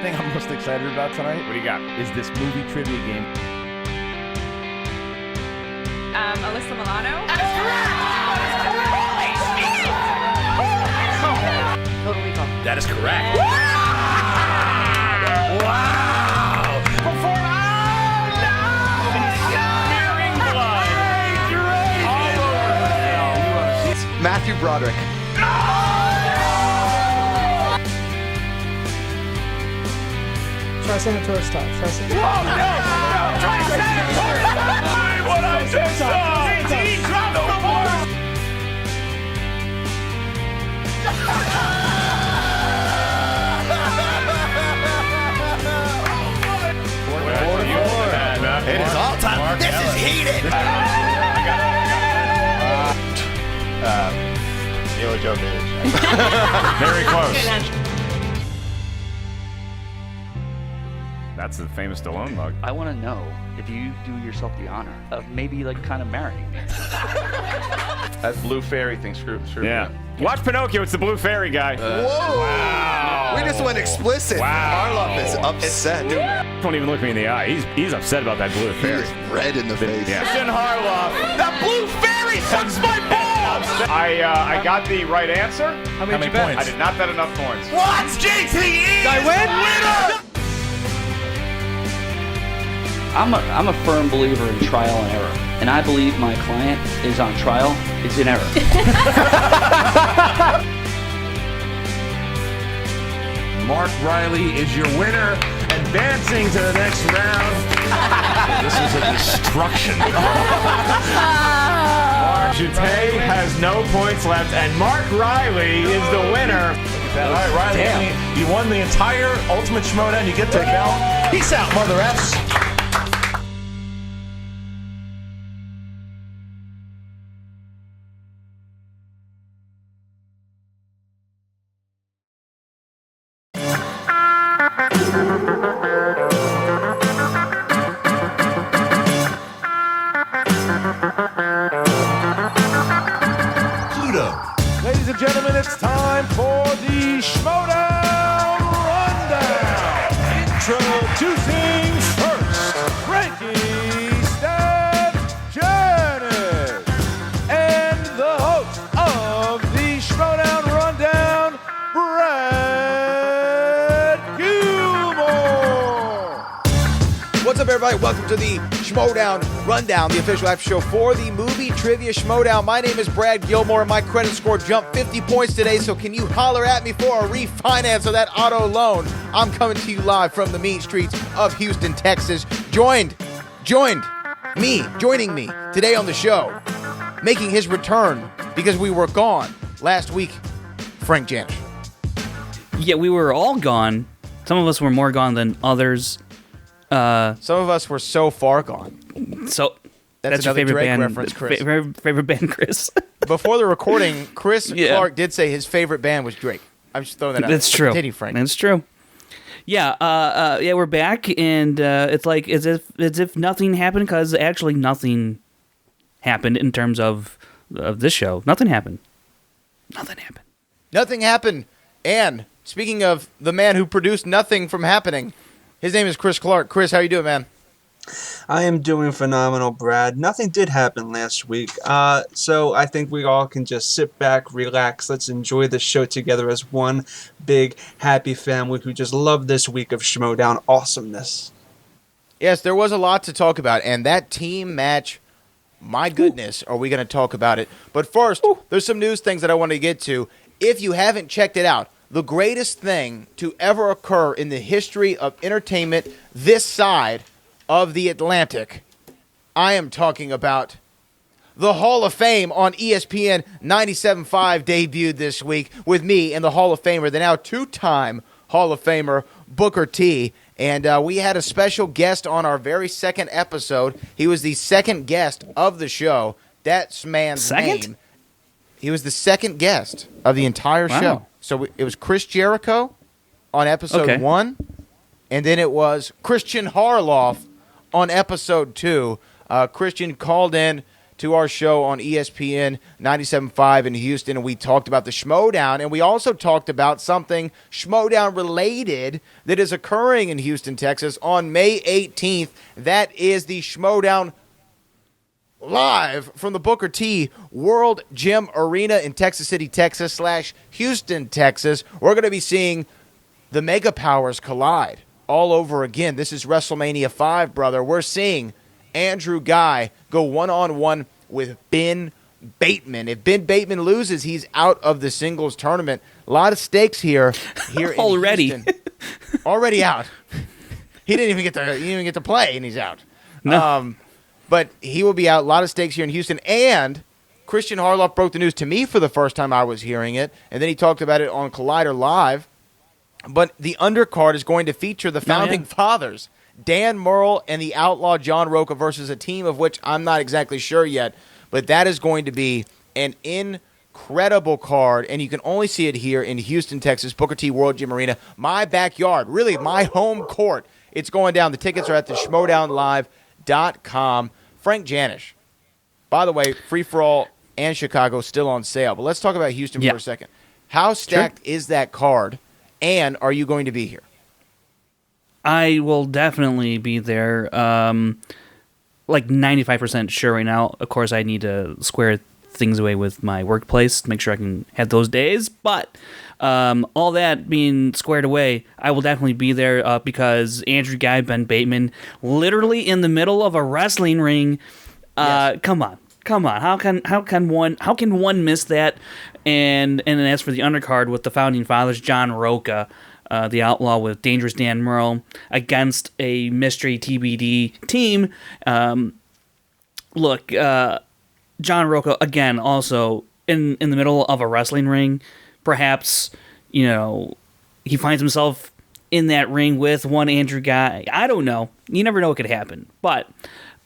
thing I'm most excited about tonight. What do you got? Is this movie trivia game. Alyssa Milano. That is correct! Total Recall. That is correct. Wow! Before Matthew Broderick. Tri-Senator stop. Tri-Senator. Oh, no! Tri-Senator! What I just saw! He dropped the horse! It is all time. This is heated. Mila Jovovich. Very close. That's the famous Stallone mug. I want to know if you do yourself the honor of maybe like kind of marrying me. That blue fairy thing screwed Yeah. me. Watch Pinocchio. It's the blue fairy guy. Whoa! Wow. We just went explicit. Wow. Harloff is upset. Don't even look me in the eye. He's upset about that blue He fairy. is red in the face. Yeah. Christian Harloff. That blue fairy sucks my balls! I got the right answer. How many points? I did not bet enough points. What? JT! I win? Winner! I'm a firm believer in trial and error, and I believe my client is on trial. It's in error. Mark Riley is your winner, advancing to the next round. This is a destruction. Jute has no points left, and Mark Riley is the winner. All right, Riley, you won the entire Ultimate Schmoedown. You get the belt. Peace out, Mother F's. Ladies and gentlemen, it's time for the Schmoedown Rundown. Introducing first, KRISTIAN Janet, and the host of the Schmoedown Rundown, Brad Gilmore. What's up, everybody? Welcome to the Schmoedown Rundown, the official after show for the movie trivia Schmoedown. My name is Brad Gilmore, and my credit score jumped 50 points today, so can you holler at me for a refinance of that auto loan? I'm coming to you live from the mean streets of Houston, Texas. Joining me today on the show, making his return because we were gone last week, Frank Janish. Yeah, we were all gone. Some of us were more gone than others. Some of us were so far gone. So That's your another favorite Drake band reference, Chris. Favorite band, Chris. Before the recording, Chris Yeah. Clark did say his favorite band was Drake. I'm just throwing that out. That's true. Continue, Frank. That's true. Yeah, we're back, and it's like as if nothing happened, because actually nothing happened in terms of this show. Nothing happened. Nothing happened. And speaking of the man who produced nothing from happening, his name is Chris Clark. Chris, how you doing, man? I am doing phenomenal, Brad. Nothing did happen last week, so I think we all can just sit back, relax. Let's enjoy the show together as one big happy family who just love this week of Schmoedown awesomeness. Yes, there was a lot to talk about, and that team match, my goodness, are we going to talk about it? But first, there's some news things that I want to get to. If you haven't checked it out, the greatest thing to ever occur in the history of entertainment this side of the Atlantic, I am talking about the Hall of Fame on ESPN 97.5 debuted this week with me and the Hall of Famer, the now two-time Hall of Famer, Booker T. And we had a special guest on our very second episode. He was the second guest of the show. That man's name. He was the second guest of the entire show. So it was Chris Jericho on episode 1, and then it was Christian Harloff on episode 2. Christian called in to our show on ESPN 97.5 in Houston, and we talked about the Schmoedown, and we also talked about something Schmoedown related that is occurring in Houston, Texas on May 18th. That is the Schmoedown live from the Booker T World Gym Arena in Texas City, Texas / Houston, Texas. We're going to be seeing the Mega Powers collide all over again. This is WrestleMania 5, brother. We're seeing Andrew Guy go one-on-one with Ben Bateman. If Ben Bateman loses, he's out of the singles tournament. A lot of stakes here in Already. Houston. Already out. He didn't even get to play, and he's out. No. But he will be out. A lot of stakes here in Houston. And Christian Harloff broke the news to me for the first time I was hearing it, and then he talked about it on Collider Live. But the undercard is going to feature the Founding Fathers, Dan Murrell and the Outlaw John Roca versus a team of which I'm not exactly sure yet. But that is going to be an incredible card, and you can only see it here in Houston, Texas, Booker T World Gym Arena, my backyard, really my home court. It's going down. The tickets are at the schmoedownlive.com. Frank Janisch. By the way, Free For All and Chicago still on sale. But let's talk about Houston for a second. How stacked is that card, and are you going to be here? I will definitely be there. Like 95% sure right now. Of course, I need to square things away with my workplace to make sure I can have those days. But all that being squared away, I will definitely be there because Andrew Guy, Ben Bateman, literally in the middle of a wrestling ring. Yes. Come on. How can one miss that? And then as for the undercard with the Founding Fathers, John Roca, the Outlaw with Dangerous Dan Murrell against a mystery TBD team. Look, John Roca again, also in the middle of a wrestling ring. Perhaps he finds himself in that ring with one Andrew Guy. I don't know. You never know what could happen. But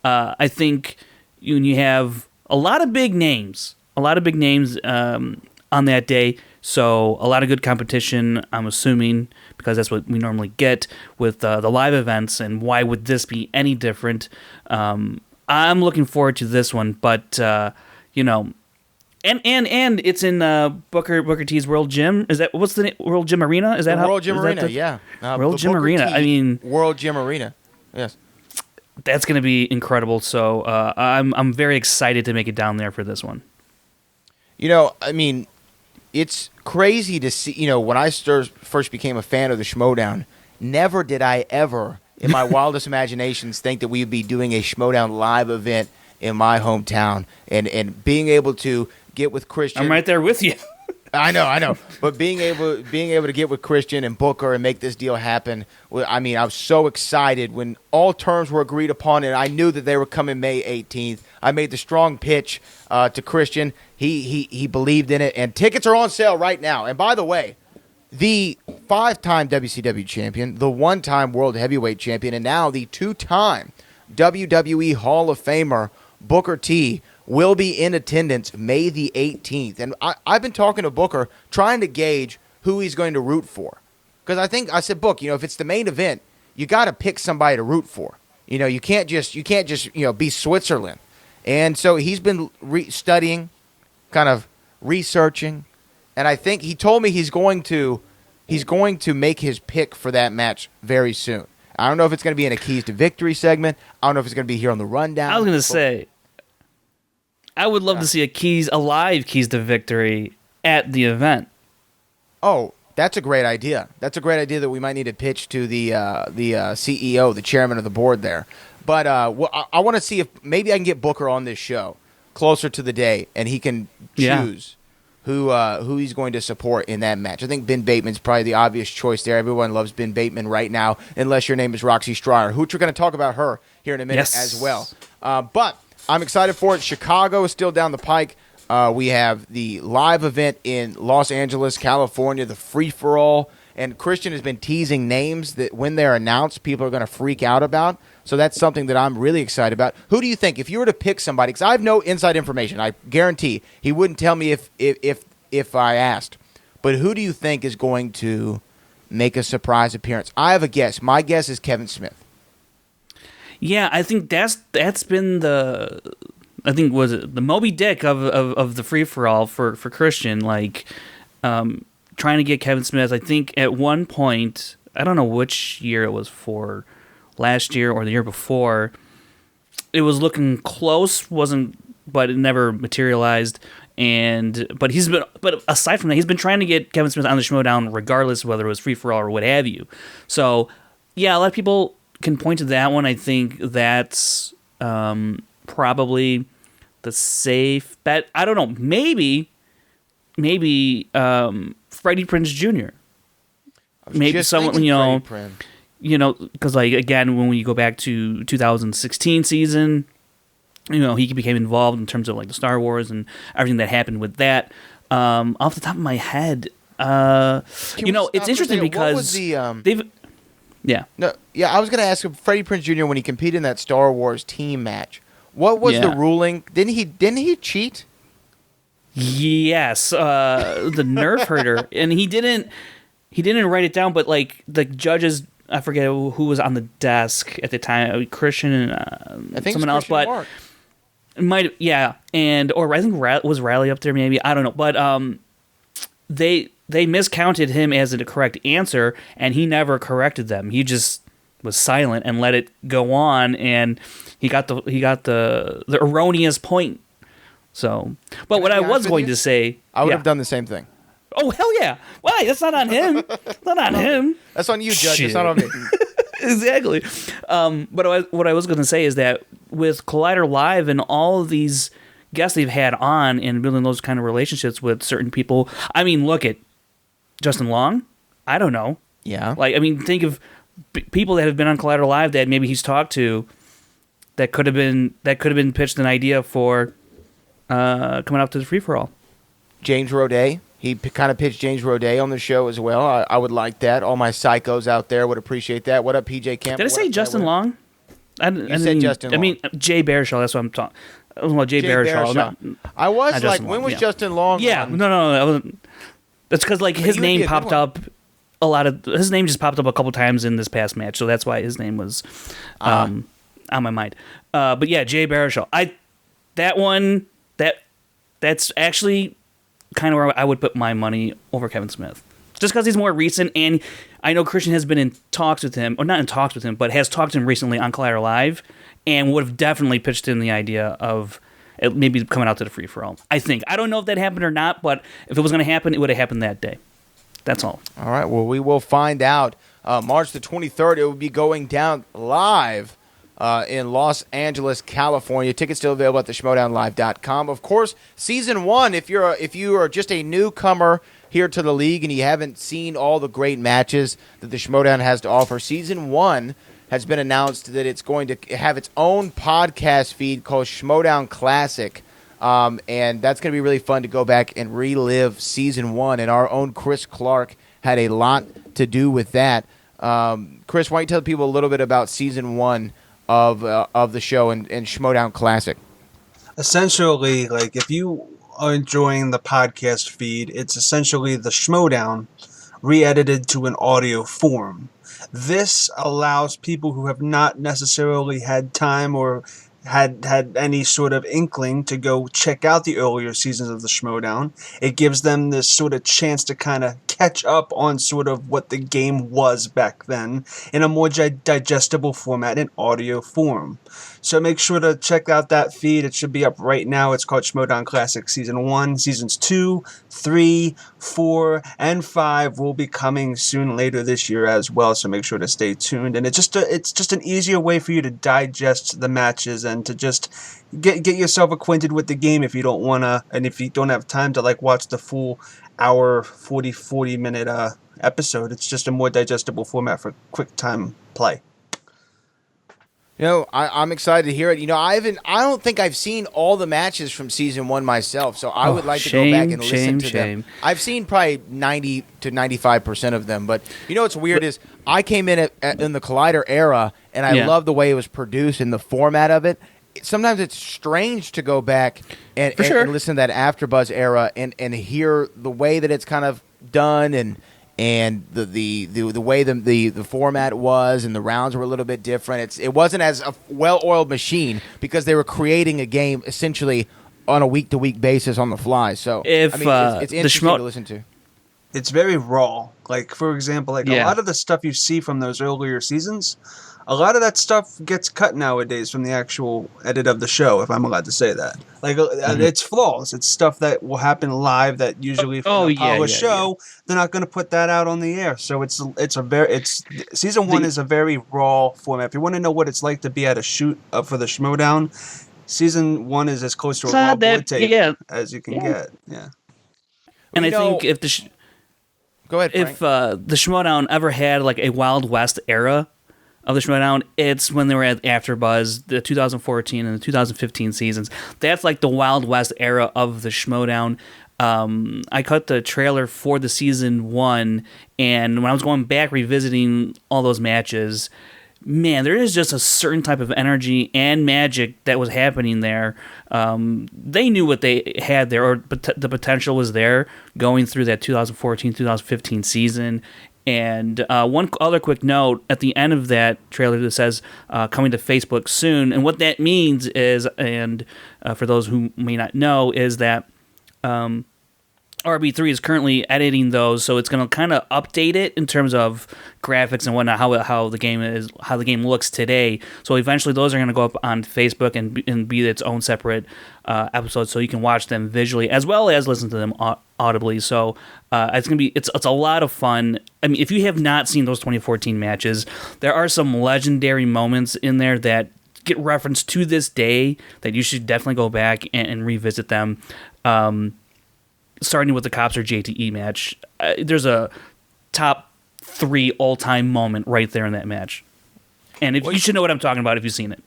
I think when you have a lot of big names on that day. So a lot of good competition, I'm assuming, because that's what we normally get with the live events. And why would this be any different? I'm looking forward to this one, but and it's in Booker T's World Gym. Is that what's the name? World Gym Arena? Is that the how? World Gym Arena? Yeah. The World Gym Booker Arena. T I mean, World Gym Arena. Yes. That's going to be incredible. So I'm very excited to make it down there for this one. I mean, it's crazy to see, when I first became a fan of the Schmoedown, never did I ever, in my wildest imaginations, think that we would be doing a Schmoedown live event in my hometown and being able to get with Christian. I'm right there with you. I know. But being able to get with Christian and Booker and make this deal happen, I mean, I was so excited when all terms were agreed upon, and I knew that they were coming May 18th. I made the strong pitch to Christian. He believed in it, and tickets are on sale right now. And by the way, the 5-time WCW champion, the 1-time World Heavyweight champion, and now the 2-time WWE Hall of Famer, Booker T, will be in attendance May the 18th. And I've been talking to Booker, trying to gauge who he's going to root for. Because I said, Book, if it's the main event, you got to pick somebody to root for. You can't just be Switzerland. And so he's been studying, kind of researching, and I think he told me he's going to make his pick for that match very soon. I don't know if it's going to be in a Keys to Victory segment. I don't know if it's going to be here on the Rundown. I was going to say, I would love to see a live Keys to Victory at the event. Oh, that's a great idea. That's a great idea that we might need to pitch to the CEO, the chairman of the board there. But I want to see if maybe I can get Booker on this show closer to the day, and he can choose who he's going to support in that match. I think Ben Bateman's probably the obvious choice there. Everyone loves Ben Bateman right now, unless your name is Roxy Stryer, who we're going to talk about her here in a minute as well. But I'm excited for it. Chicago is still down the pike. We have the live event in Los Angeles, California, the free-for-all. And Christian has been teasing names that when they're announced, people are going to freak out about. So that's something that I'm really excited about. Who do you think, if you were to pick somebody, because I have no inside information, I guarantee he wouldn't tell me if I asked. But who do you think is going to make a surprise appearance? I have a guess. My guess is Kevin Smith. Yeah, I think that's been the I think was it the Moby Dick of the free for all for Christian, like trying to get Kevin Smith. I think at one point, I don't know which year it was for, last year or the year before, it was looking close, but it never materialized. But aside from that, he's been trying to get Kevin Smith on the Schmoedown regardless of whether it was free for all or what have you. So yeah, a lot of people can point to that one. I think that's probably the safe bet. I don't know. Maybe Freddie Prinze Jr. Maybe someone, because like again, when we go back to 2016 season, he became involved in terms of like the Star Wars and everything that happened with that. Off the top of my head, it's interesting because what was the, they've. Yeah. No. Yeah, I was going to ask him, Freddie Prinze Jr. when he competed in that Star Wars team match. What was the ruling? Didn't he cheat? Yes, the nerve herder, and he didn't write it down. But like the judges, I forget who was on the desk at the time, Christian and I think someone else, but Mark. or I think was Riley up there maybe, I don't know, but they miscounted him as the correct answer, and he never corrected them. He just was silent and let it go on, and he got the erroneous point. So, but what I was going to say, I would have done the same thing. Oh hell yeah! Why? That's not on him. It's not on him. That's on you, Judge. Shit. It's not on me. Exactly. But what I was going to say is that with Collider Live and all of these guests they've had on and building those kind of relationships with certain people, I mean, look at Justin Long. I don't know. Yeah. Like, I mean, think of people that have been on Collider Live that maybe he's talked to that could have been pitched an idea for coming out to the free for all. James Roday. He kind of pitched James Roday on the show as well. I would like that. All my psychos out there would appreciate that. What up, PJ Campbell? Did I say Justin Long? You said Justin Long. I mean, Jay Baruchel. That's what I'm talking. Well, Jay Baruchel. I was like, Justin when Long, was yeah. Justin Long? Yeah, on? no. That wasn't. That's because like his he would be name a good popped one. up his name just popped up a couple times in this past match, so that's why his name was on my mind. But yeah, Jay Baruchel. That's actually kind of where I would put my money over Kevin Smith. Just because he's more recent, and I know Christian has been in talks with him, or not in talks with him, but has talked to him recently on Collider Live, and would have definitely pitched in the idea of maybe coming out to the free-for-all. I think. I don't know if that happened or not, but if it was going to happen, it would have happened that day. That's all. All right, well, we will find out. March the 23rd, it will be going down live in Los Angeles, California. Tickets still available at the Schmoedownlive.com. Of course, Season 1, if you are just a newcomer here to the league and you haven't seen all the great matches that the Schmoedown has to offer, Season 1 has been announced that it's going to have its own podcast feed called Schmoedown Classic. And that's going to be really fun to go back and relive Season 1. And our own Chris Clark had a lot to do with that. Chris, why don't you tell people a little bit about Season 1 of the show and Schmoedown Classic? Essentially, like if you are enjoying the podcast feed, it's essentially the Schmoedown re-edited to an audio form. This allows people who have not necessarily had time or had any sort of inkling to go check out the earlier seasons of the Schmoedown. It gives them this sort of chance to kind of catch up on sort of what the game was back then in a more digestible format in audio form. So make sure to check out that feed. It should be up right now. It's called Schmoedown Classic Season 1. Seasons 2, 3, 4, and 5 will be coming soon later this year as well, so make sure to stay tuned. And it's just an easier way for you to digest the matches and to just get yourself acquainted with the game if you don't want to, and if you don't have time to like watch the full hour 40 minute episode. It's just a more digestible format for quick time play. You know, I'm excited to hear it. You know, I don't think I've seen all the matches from Season 1 myself, so I would like to go back and listen to them. I've seen probably 90 to 95% of them, but you know what's weird is I came in in the Collider era, and I love the way it was produced and the format of it. Sometimes it's strange to go back and listen to that AfterBuzz era and hear the way that it's kind of done, and and the way the format was, and the rounds were a little bit different. It wasn't as a well-oiled machine because they were creating a game essentially on a week-to-week basis on the fly. So If, it's interesting to listen to. It's very raw. Like, for example, a lot of the stuff you see from those earlier seasons, a lot of that stuff gets cut nowadays from the actual edit of the show, if I'm allowed to say that. Like, it's flaws. It's stuff that will happen live that usually for a polished show, they're not going to put that out on the air. So season 1 is a very raw format. If you want to know what it's like to be at a shoot for the Schmoedown, season 1 is as close to a raw board tape as you can get. Yeah. And I think if Go ahead, Frank. If the Schmoedown ever had like a Wild West era of the Schmoedown, it's when they were at AfterBuzz, the 2014 and the 2015 seasons. That's like the Wild West era of the Schmoedown. I cut the trailer for the season 1, and when I was going back revisiting all those matches, man, there is just a certain type of energy and magic that was happening there. They knew what they had there, or the potential was there going through that 2014-2015 season. And one other quick note, at the end of that trailer that says coming to Facebook soon, and what that means is, and for those who may not know, is that RB3 is currently editing those, so it's going to kind of update it in terms of graphics and whatnot, how the game looks today. So eventually, those are going to go up on Facebook and be its own separate episode, so you can watch them visually as well as listen to them audibly. So it's a lot of fun. I mean, if you have not seen those 2014 matches, there are some legendary moments in there that get referenced to this day that you should definitely go back and revisit them. Starting with the Cops or JTE match, there's a top 3 all-time moment right there in that match. And you should know what I'm talking about if you've seen it.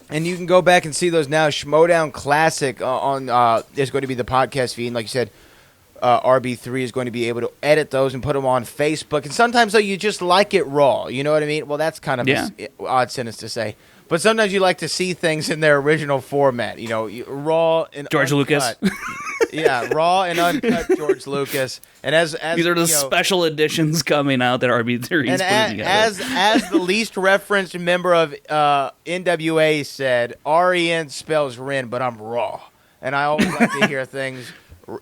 And you can go back and see those now. Schmoedown Classic is going to be the podcast feed. And like you said, RB3 is going to be able to edit those and put them on Facebook. And sometimes, though, you just like it raw. You know what I mean? Well, that's kind of an odd sentence to say. But sometimes you like to see things in their original format. You know, raw and George uncut. Lucas. Yeah, raw and uncut George Lucas. And as these are the special editions coming out that RB3 is putting together. As the least referenced member of NWA said, REN spells Ren, but I'm raw. And I always like to hear things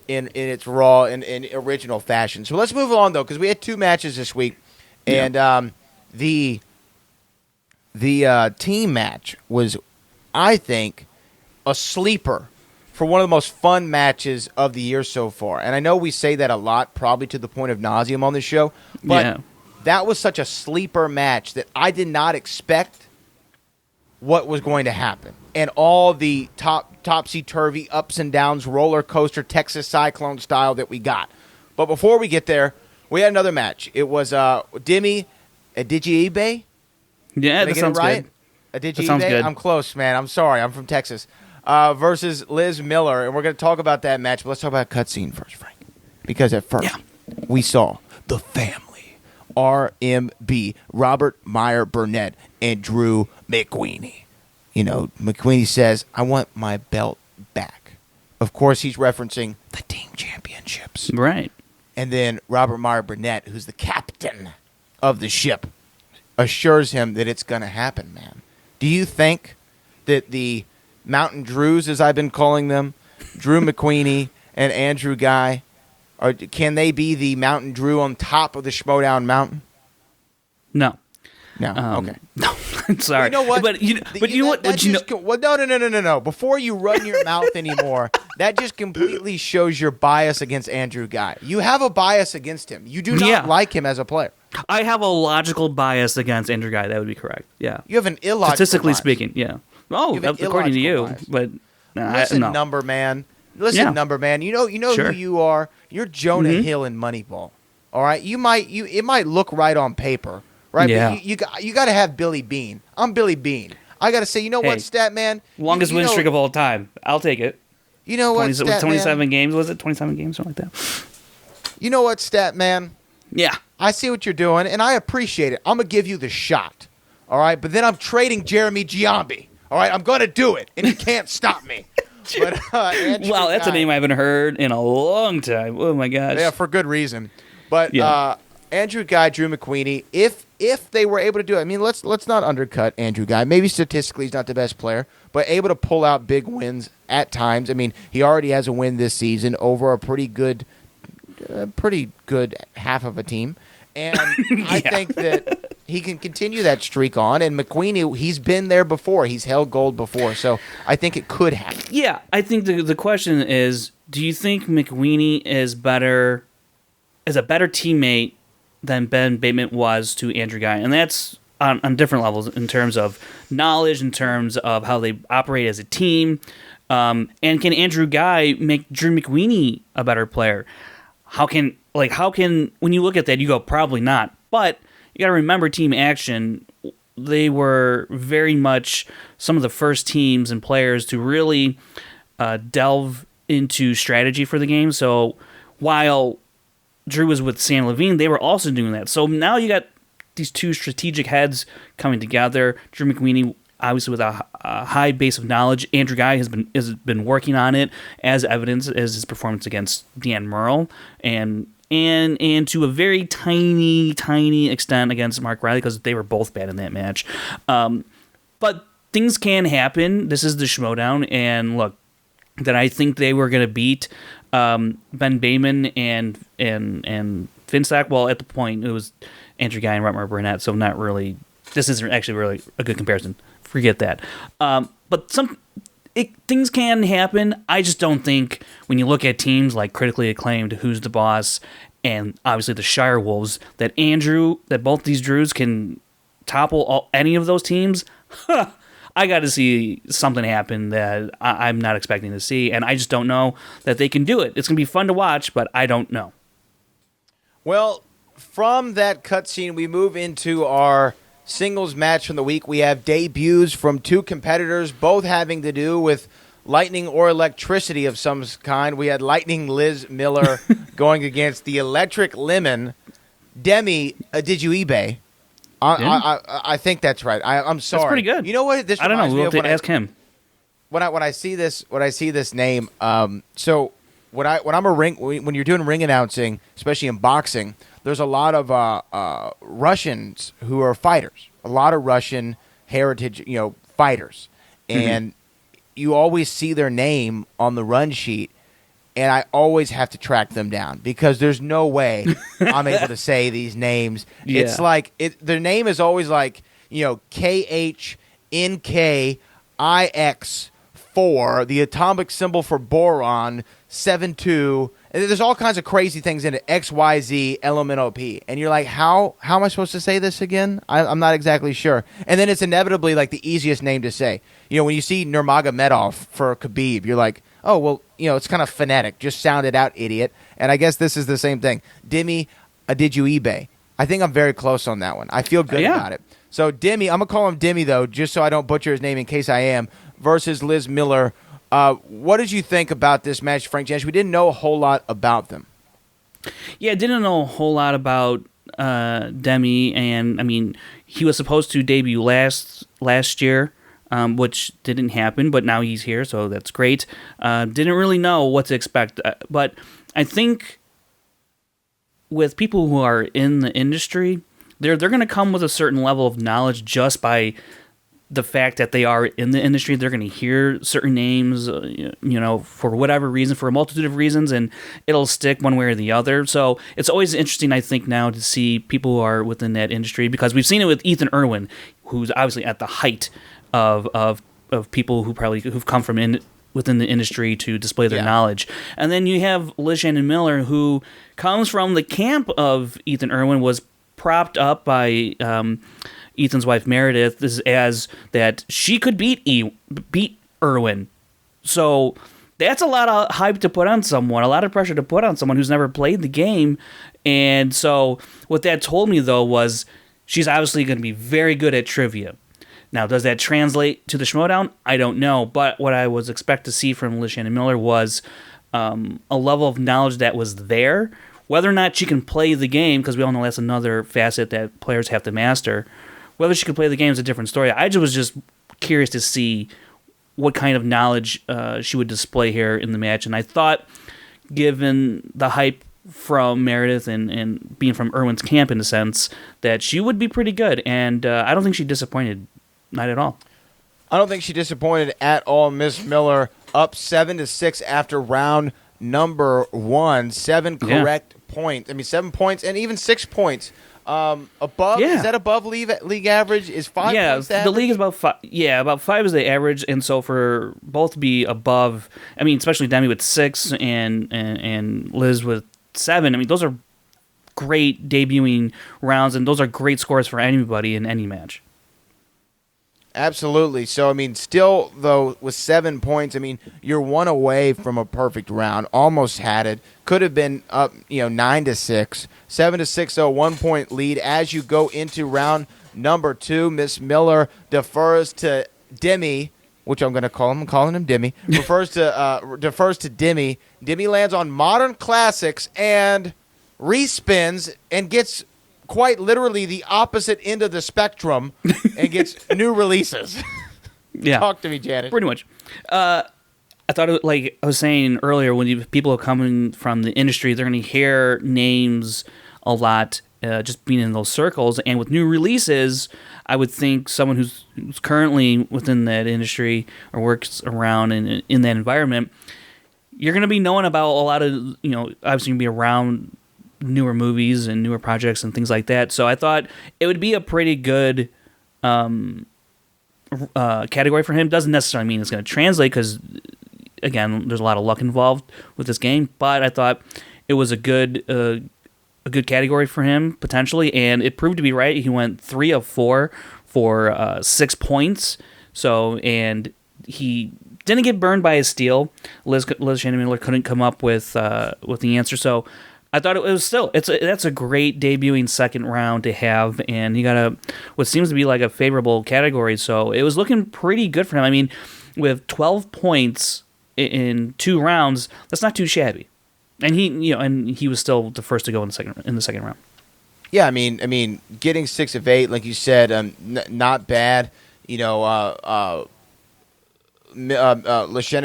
in its raw and in original fashion. So let's move on, though, because we had 2 matches this week. And the team match was, I think, a sleeper for one of the most fun matches of the year so far. And I know we say that a lot, probably to the point of nauseum on this show, but that was such a sleeper match that I did not expect what was going to happen. And all the topsy-turvy, ups and downs, roller coaster, Texas Cyclone style that we got. But before we get there, we had another match. It was Demi Adijibe. Yeah, that sounds right? good. Adijibe? That sounds good. I'm close, man. I'm sorry. I'm from Texas. Versus Liz Miller, and we're going to talk about that match, but let's talk about a cutscene first, Frank. Because at first, we saw the family, RMB, Robert Meyer Burnett, and Drew McQueenie. You know, McQueenie says, I want my belt back. Of course, he's referencing the team championships. Right. And then Robert Meyer Burnett, who's the captain of the ship, assures him that it's going to happen, man. Do you think that the Mountain Drews, as I've been calling them, Drew McQueenie and Andrew Guy, can they be the Mountain Drew on top of the Schmoedown Mountain? No. No. Okay. No. I'm sorry. Well, you know what? But you know what? No. Before you run your mouth anymore, that just completely shows your bias against Andrew Guy. You have a bias against him. You do not like him as a player. I have a logical bias against Andrew Guy. That would be correct. Yeah. You have an illogical Statistically bias. speaking, yeah. Oh, according to you, bias. but listen, no. number man. Listen, number man. You know Sure. who you are. You're Jonah Hill in Moneyball. All right. It might look right on paper, right? Yeah. But you got to have Billy Bean. I'm Billy Bean. I got to say, you know what, stat man? Longest win streak of all time. I'll take it. You know what, stat 27 man? games, was it? 27 games, something like that. You know what, stat man? Yeah. I see what you're doing, and I appreciate it. I'm going to give you the shot, all right? But then I'm trading Jeremy Giambi, all right? I'm going to do it, and you can't stop me. But, wow, that's a name I haven't heard in a long time. Oh, my gosh. Yeah, for good reason. But Andrew Guy, Drew McQueenie, if they were able to do it, I mean, let's not undercut Andrew Guy. Maybe statistically he's not the best player, but able to pull out big wins at times. I mean, he already has a win this season over a pretty good half of a team. And I think that he can continue that streak on. And McQueenie, he's been there before. He's held gold before. So I think it could happen. Yeah, I think the question is, do you think McQueenie is a better teammate than Ben Bateman was to Andrew Guy? And that's on different levels in terms of knowledge, in terms of how they operate as a team. And can Andrew Guy make Drew McQueenie a better player? How can when you look at that, you go, probably not. But you got to remember Team Action, they were very much some of the first teams and players to really delve into strategy for the game. So while Drew was with Sam Levine, they were also doing that. So now you got these two strategic heads coming together. Drew McQueenie, obviously with a high base of knowledge. Andrew Guy has been working on it, as evidenced as his performance against Dan Murrell, and to a very tiny extent against Mark Riley, because they were both bad in that match. But things can happen. This is the Schmoedown, and look, that I think they were going to beat Ben Bateman and Finstock. Well, at the point, it was Andrew Guy and Rutmer Burnett, so not really. This isn't actually really a good comparison. Forget that. But things can happen. I just don't think when you look at teams like Critically Acclaimed, Who's the Boss, and obviously the Shire Wolves, that both these Drews can topple any of those teams. I got to see something happen that I'm not expecting to see, and I just don't know that they can do it. It's going to be fun to watch, but I don't know. Well, from that cutscene, we move into our singles match from the week. We have debuts from two competitors, both having to do with lightning or electricity of some kind. We had Lightning Liz Miller going against the Electric Lemon. Demi, did you eBay? I think that's right. I'm sorry. That's pretty good. You know what? This I don't know. reminds me We'll of have to ask him. When I see this name, so when you're doing ring announcing, especially in boxing, there's a lot of Russians who are fighters. A lot of Russian heritage, fighters, and you always see their name on the run sheet. And I always have to track them down because there's no way I'm able to say these names. Yeah. It's like their name is always like, KHNKIX4, the atomic symbol for boron, 72. And there's all kinds of crazy things in it, XYZ, LMNOP. And you're like, how am I supposed to say this again? I'm not exactly sure. And then it's inevitably like the easiest name to say. When you see Nurmagomedov for Khabib, you're like, oh, well, it's kind of phonetic. Just sound it out, idiot. And I guess this is the same thing. Demi, did you eBay? I think I'm very close on that one. I feel good about it. So Demi, I'm going to call him Demi, though, just so I don't butcher his name in case I am, versus Liz Miller. What did you think about this match, Frank Janish? We didn't know a whole lot about them. Yeah, didn't know a whole lot about Demi, and, I mean, he was supposed to debut last year. Which didn't happen, but now he's here, so that's great. Didn't really know what to expect, but I think with people who are in the industry, they're going to come with a certain level of knowledge just by the fact that they are in the industry. They're going to hear certain names, for whatever reason, for a multitude of reasons, and it'll stick one way or the other. So it's always interesting, I think, now to see people who are within that industry, because we've seen it with Ethan Irwin, who's obviously at the height of people who've come from within the industry to display their knowledge. And then you have Liz Shannon Miller, who comes from the camp of Ethan Irwin, was propped up by Ethan's wife Meredith as that she could beat Irwin. So that's a lot of hype to put on someone, a lot of pressure to put on someone who's never played the game. And so what that told me, though, was she's obviously going to be very good at trivia. Now, does that translate to the Schmoedown? I don't know, but what I was expect to see from Liz Shannon Miller was a level of knowledge that was there. Whether or not she can play the game, because we all know that's another facet that players have to master. Whether she can play the game is a different story. I was just curious to see what kind of knowledge she would display here in the match, and I thought, given the hype from Meredith and being from Irwin's camp in a sense that she would be pretty good, and I don't think she disappointed, not at all. I don't think she disappointed at all. Miss Miller up 7-6 after round number 1. 7 correct points. I mean, 7 points and even 6 points. Above is that above league average? Is 5 points the average? The league is about 5. Yeah, about 5 is the average, and so for both to be above, I mean, especially Demi with 6 and Liz with 7. I mean, those are great debuting rounds, and those are great scores for anybody in any match. Absolutely. So, I mean, still, though, with 7 points, I mean, you're 1 away from a perfect round. Almost had it. Could have been up, 9-6. 7-6, though, 1 point lead. As you go into round number 2, Miss Miller defers to Demi, which I'm going to call him. I'm calling him Demi. defers to Demi. Demi lands on Modern Classics and respins and gets quite literally the opposite end of the spectrum and gets new releases. Yeah. Talk to me, Janet. Pretty much. I thought, like I was saying earlier, when people are coming from the industry, they're going to hear names a lot just being in those circles. And with new releases, I would think someone who's currently within that industry or works around in that environment, you're going to be knowing about a lot of, obviously you're going to be around newer movies and newer projects and things like that. So I thought it would be a pretty good category for him. Doesn't necessarily mean it's going to translate because, again, there's a lot of luck involved with this game. But I thought it was a good category for him potentially, and it proved to be right. He went 3 of 4 for 6 points. So, and he didn't get burned by his steal. Liz Shannon Miller couldn't come up with the answer. So I thought it was still that's a great debuting second round to have, and he got what seems to be like a favorable category. So it was looking pretty good for him. I mean, with 12 points in 2 rounds, that's not too shabby. And he was still the first to go in the second round. Yeah, I mean, getting 6 of 8, like you said, not bad. LaShannon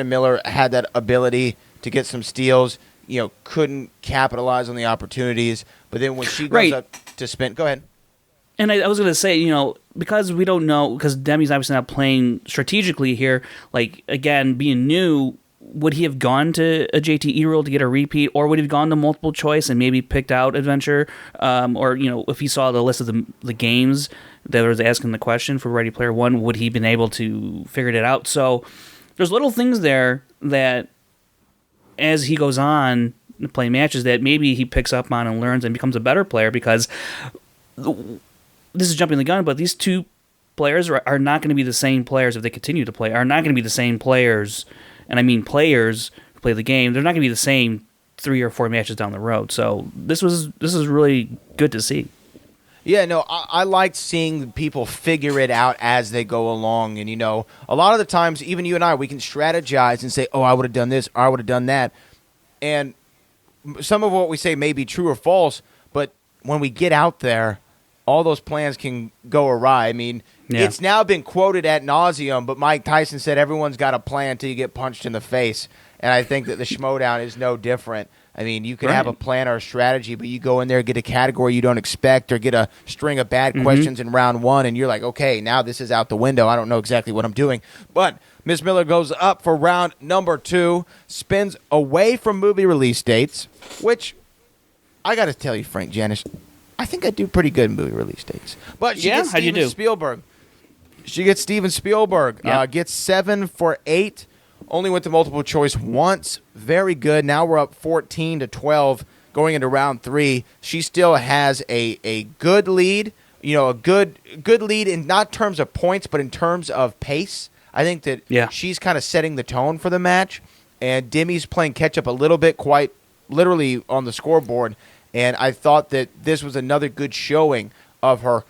Miller had that ability to get some steals. Couldn't capitalize on the opportunities. But then when she goes up to spin, go ahead. And I was going to say, because we don't know, because Demi's obviously not playing strategically here, like, again, being new, would he have gone to a JTE rule to get a repeat, or would he have gone to multiple choice and maybe picked out Adventure? Or, if he saw the list of the games that was asking the question for Ready Player One, would he have been able to figure it out? So there's little things there that, as he goes on to play matches, that maybe he picks up on and learns and becomes a better player, because this is jumping the gun, but these two players are not going to be the same players if they continue to play, are not going to be the same players, and I mean players who play the game. They're not going to be the same 3 or 4 matches down the road. So this is really good to see. Yeah, no, I liked seeing people figure it out as they go along. And, a lot of the times, even you and I, we can strategize and say, oh, I would have done this, or I would have done that. And some of what we say may be true or false, but when we get out there, all those plans can go awry. I mean, It's now been quoted ad nauseum, but Mike Tyson said everyone's got a plan until you get punched in the face. And I think that the Schmoedown is no different. I mean, you can have a plan or a strategy, but you go in there, get a category you don't expect, or get a string of bad questions in round 1, and you're like, okay, now this is out the window. I don't know exactly what I'm doing. But Miss Miller goes up for round number 2, spins away from movie release dates, which I got to tell you, Frank Janice, I think I do pretty good in movie release dates. But she gets Steven Spielberg. She gets Steven Spielberg. Gets 7 for 8. Only went to multiple choice once. Very good. Now we're up 14-12 going into round 3. She still has a good lead. A good lead in not terms of points, but in terms of pace. I think that she's kind of setting the tone for the match. And Demi's playing catch up a little bit, quite literally on the scoreboard. And I thought that this was another good showing of her.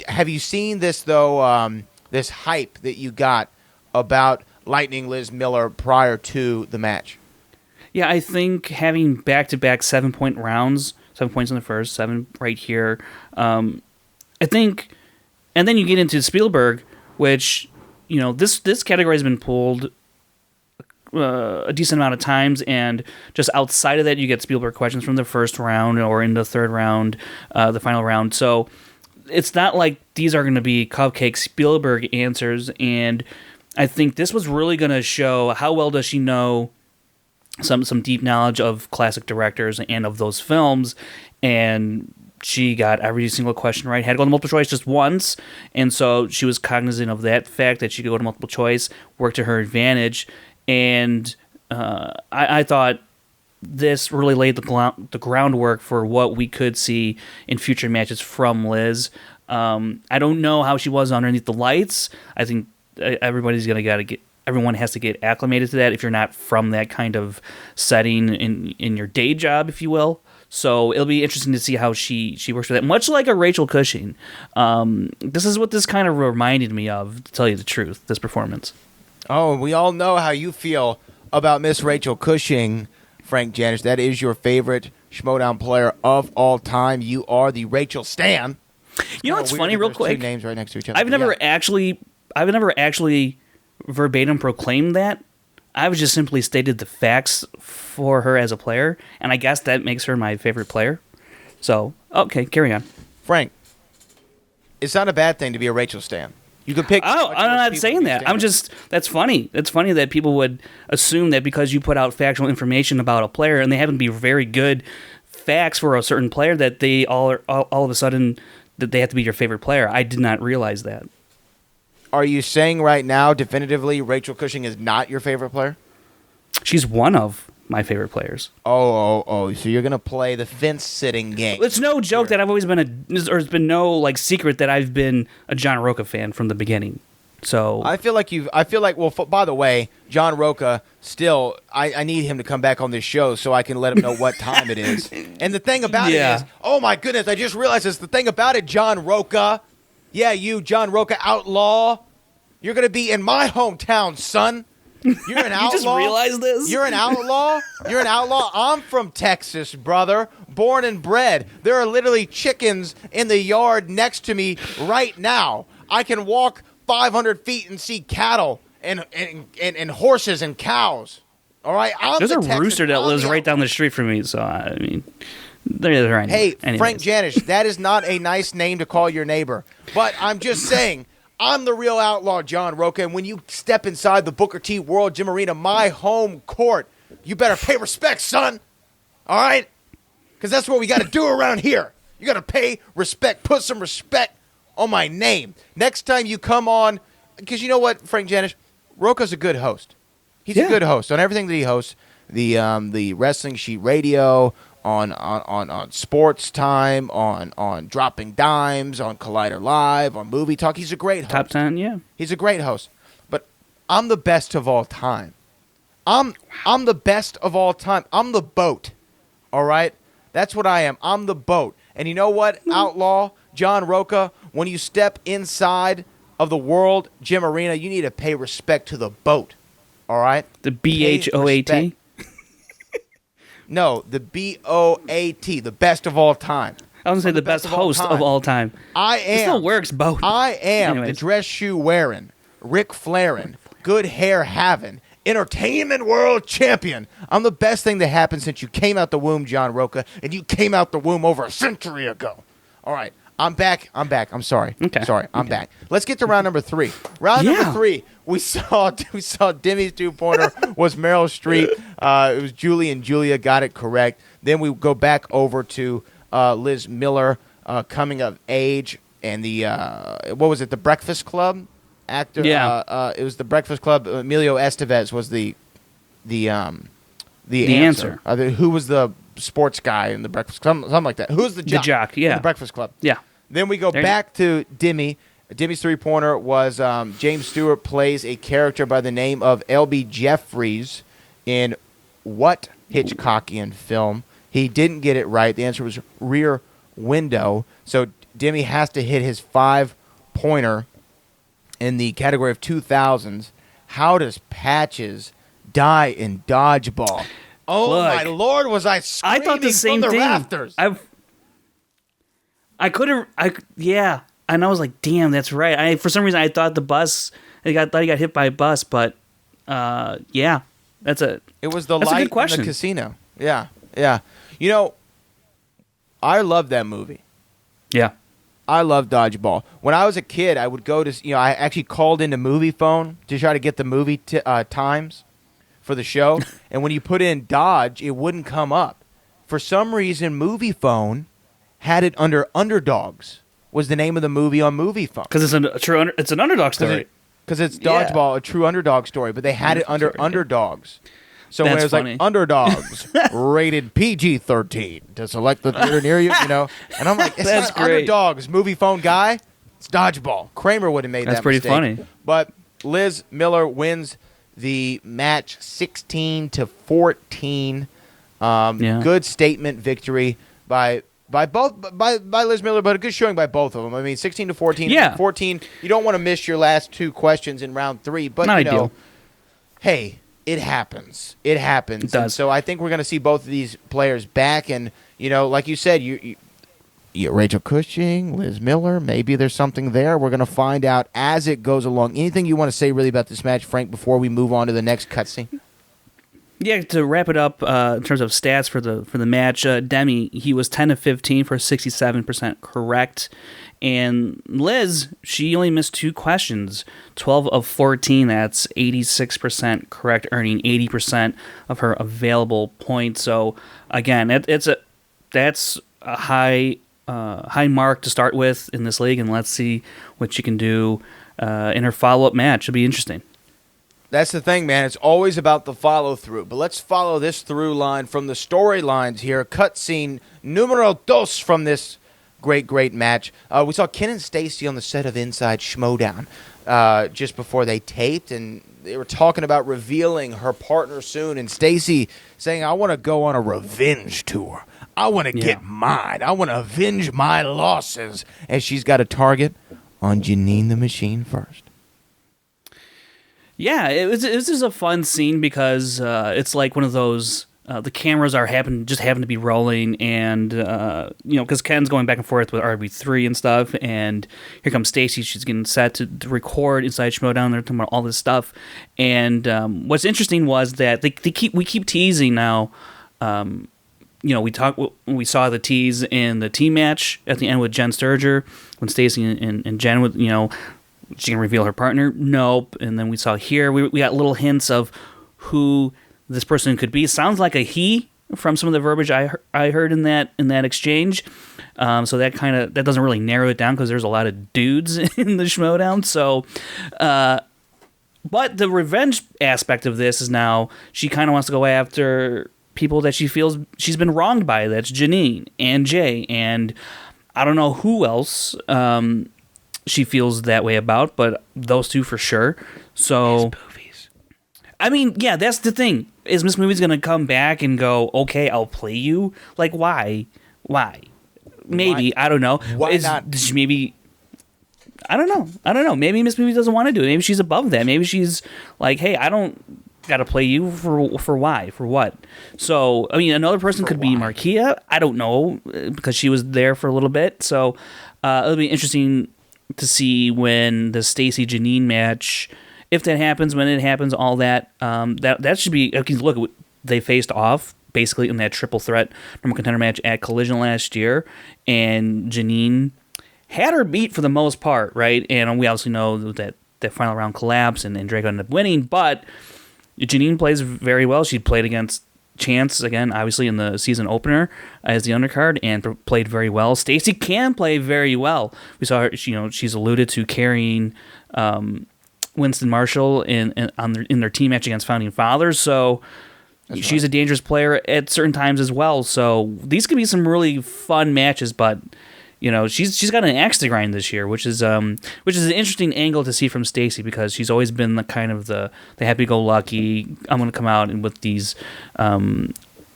Have you seen this though? This hype that you got about Lightning Liz Miller prior to the match. Yeah, I think having back-to-back 7-point rounds, 7 points in the first, 7 right here. I think, and then you get into Spielberg, which this category has been pulled a decent amount of times, and just outside of that, you get Spielberg questions from the first round or in the third round, the final round. So it's not like these are going to be cupcake Spielberg answers, and I think this was really going to show how well does she know some deep knowledge of classic directors and of those films, and she got every single question right. Had to go to multiple choice just once, and so she was cognizant of that fact that she could go to multiple choice, work to her advantage, and I thought this really laid the groundwork for what we could see in future matches from Liz. I don't know how she was underneath the lights. I think everyone has to get acclimated to that if you're not from that kind of setting in your day job, if you will. So it'll be interesting to see how she works with that. Much like a Rachel Cushing. This is what this kind of reminded me of, to tell you the truth, this performance. Oh, we all know how you feel about Miss Rachel Cushing, Frank Janish. That is your favorite Schmoedown player of all time. You are the Rachel Stan. You know what's funny, real quick? Two names right next to each other. I've never actually verbatim proclaimed that. I've just simply stated the facts for her as a player, and I guess that makes her my favorite player. So, okay, carry on. Frank, it's not a bad thing to be a Rachel Stan. You could pick. Oh, I'm not saying that. I'm just, that's funny. It's funny that people would assume that because you put out factual information about a player and they happen to be very good facts for a certain player, that they all of a sudden that they have to be your favorite player. I did not realize that. Are you saying right now, definitively, Rachel Cushing is not your favorite player? She's one of my favorite players. Oh, so you're going to play the fence-sitting game. It's no joke that I've always been there's been no secret that I've been a John Roca fan from the beginning. So I feel like, by the way, John Roca, still, I need him to come back on this show so I can let him know what time it is. And the thing about it is, oh my goodness, I just realized this. The thing about it, John Roca, yeah, you, John Roca outlaw, you're going to be in my hometown, son. You're an outlaw. You just realized this? You're an outlaw? You're an outlaw? I'm from Texas, brother. Born and bred. There are literally chickens in the yard next to me right now. I can walk 500 feet and see cattle and horses and cows. All right? There's a rooster that lives right down the street from me, so, I mean, they're right. Hey, anyways. Frank Janish, that is not a nice name to call your neighbor. But I'm just saying, I'm the real outlaw, John Roca, and when you step inside the Booker T World Gym Arena, my home court, you better pay respect, son. All right? Because that's what we got to do around here. You got to pay respect. Put some respect on my name. Next time you come on, because you know what, Frank Janish? Roca's a good host. He's a good host on everything that he hosts. The Wrestling Sheet Radio, on Sports Time, on Dropping Dimes, on Collider Live, on Movie Talk. He's a great host. Top 10, yeah. He's a great host. But I'm the best of all time. I'm the best of all time. I'm the boat. All right? That's what I am. I'm the boat. And you know what, Outlaw, John Roca, when you step inside of the World Gym Arena, you need to pay respect to the boat. All right? The BHOAT? No, the BOAT, the best of all time. I was going to say the best host of all time. I am. It still works, both. I am Anyways. the dress shoe wearing, Ric Flairin', good hair having, entertainment world champion. I'm the best thing that happened since you came out the womb, John Roca, and you came out the womb over a century ago. All right. I'm back. I'm sorry. Okay. Sorry. I'm back. Let's get to round number 3. Round number 3, we saw Demi's 2-pointer was Meryl Streep. It was Julie and Julia got it correct. Then we go back over to Liz Miller, coming of age, and the what was it? The Breakfast Club actor. Yeah. It was the Breakfast Club. Emilio Estevez was the answer. Who was the sports guy in the Breakfast Club? Something like that. Who's the jock? The jock, yeah. In the Breakfast Club. Yeah. Then we go back to Demi. Demi's 3-pointer was James Stewart plays a character by the name of L.B. Jeffries in what Hitchcockian film? He didn't get it right. The answer was Rear Window. So Demi has to hit his 5-pointer in the category of 2000s. How does Patches die in Dodgeball? Oh, Look, my Lord, was I screaming I thought the same from the thing. rafters. Yeah. And I was like, damn, that's right. For some reason, I thought he got hit by a bus, but yeah. It was the That's a light good in question. the casino. Yeah, yeah. You know, I love that movie. Yeah. I love Dodgeball. When I was a kid, I would go to, I actually called into Movie Phone to try to get the movie times for the show. And when you put in Dodge, it wouldn't come up. For some reason, Movie Phone had it under Underdogs, was the name of the movie on Movie Phone. Because it's an underdog story. Because it's Dodgeball, a true underdog story, but they had it under Underdogs. So when That's it was funny. like Underdogs, rated PG-13 to select the theater near you, and I'm like, it's That's not great. Underdogs, Movie Phone guy. It's Dodgeball. Kramer would have made That's that pretty mistake. funny. But Liz Miller wins the match 16-14. Good statement victory by Liz Miller, but a good showing by both of them. I mean, 16-14. Yeah. 14. You don't want to miss your last two questions in round 3, but Not ideal. Hey, it happens. It happens. It does. And so I think we're going to see both of these players back, and like you said, you Rachel Cushing, Liz Miller, maybe there's something there. We're going to find out as it goes along. Anything you want to say really about this match, Frank, before we move on to the next cutscene? Yeah, to wrap it up in terms of stats for the match, Demi, he was 10 of 15 for 67% correct. And Liz, she only missed 2 questions, 12 of 14. That's 86% correct, earning 80% of her available points. So again, that's a high mark to start with in this league, and let's see what she can do in her follow-up match. It'll be interesting. That's the thing, man. It's always about the follow-through. But let's follow this through line from the storylines here. Cutscene numero dos from this great match. We saw Ken and Stacy on the set of Inside Schmoedown just before they taped, and they were talking about revealing her partner soon, and Stacy saying, I want to go on a revenge tour. I want to get mine. I want to avenge my losses. And she's got a target on Janine the Machine first. Yeah, it was just a fun scene because it's like one of those the cameras happen to be rolling, and because Ken's going back and forth with RB3 and stuff, and here comes Stacy. She's getting set to record Inside Schmoedown. They're talking about all this stuff, and what's interesting was that we keep teasing now. We saw the tease in the team match at the end with Jen Sturger when Stacy and Jen would she can reveal her partner. Nope. And then we saw here we got little hints of who this person could be. Sounds like a he from some of the verbiage I heard in that exchange. So that doesn't really narrow it down because there's a lot of dudes in the Schmoedown. So, but the revenge aspect of this is now she kind of wants to go after people that she feels she's been wronged by. That's Janine and Jay, and I don't know who else she feels that way about, but those two for sure. So, I mean, yeah, that's the thing. Is Miss Movie's going to come back and go, okay, I'll play you? Like, why? Maybe. Why? I don't know. Why not? Maybe... I don't know. Maybe Miss Movie doesn't want to do it. Maybe she's above that. Maybe she's like, hey, I don't got to play you for why? For what? So, I mean, another person could be Markia. I don't know, because she was there for a little bit. So, it'll be interesting to see when the Stacy Janine match, if that happens, when it happens, all that. That should be. Look, they faced off basically in that triple threat number contender match at Collision last year, and Janine had her beat for the most part, right? And we obviously know that final round collapsed and Draco ended up winning, but Janine plays very well. She played against Chance again, obviously in the season opener as the undercard, and played very well. Stacy can play very well. We saw her; she's alluded to carrying Winston Marshall in their team match against Founding Fathers. So she's a dangerous player at certain times as well. So these could be some really fun matches, but she's got an axe to grind this year, which is an interesting angle to see from Stacy, because she's always been the kind of the happy-go-lucky, I'm going to come out and with these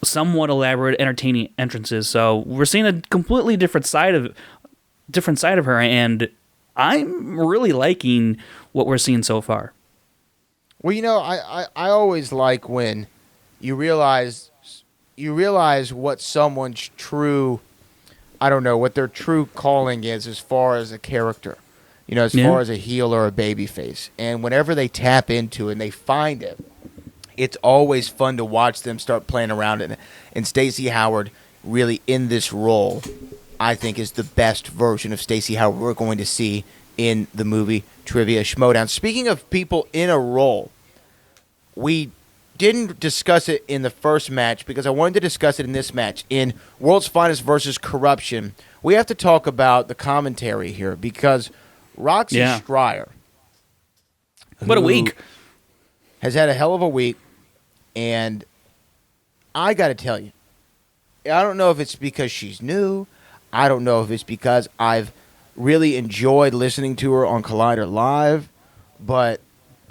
somewhat elaborate, entertaining entrances. So we're seeing a completely different side of her, and I'm really liking what we're seeing so far. Well, I always like when you realize what someone's true, I don't know, what their true calling is as far as a character, far as a heel or a babyface. And whenever they tap into it and they find it, it's always fun to watch them start playing around it. And Stacey Howard really in this role, I think, is the best version of Stacey Howard we're going to see in the movie Trivia Schmoedown. Speaking of people in a role, we didn't discuss it in the first match because I wanted to discuss it in this match. In World's Finest versus Korruption, we have to talk about the commentary here because Roxy Stryer. What a week. Has had a hell of a week, and I got to tell you, I don't know if it's because she's new. I don't know if it's because I've really enjoyed listening to her on Collider Live, but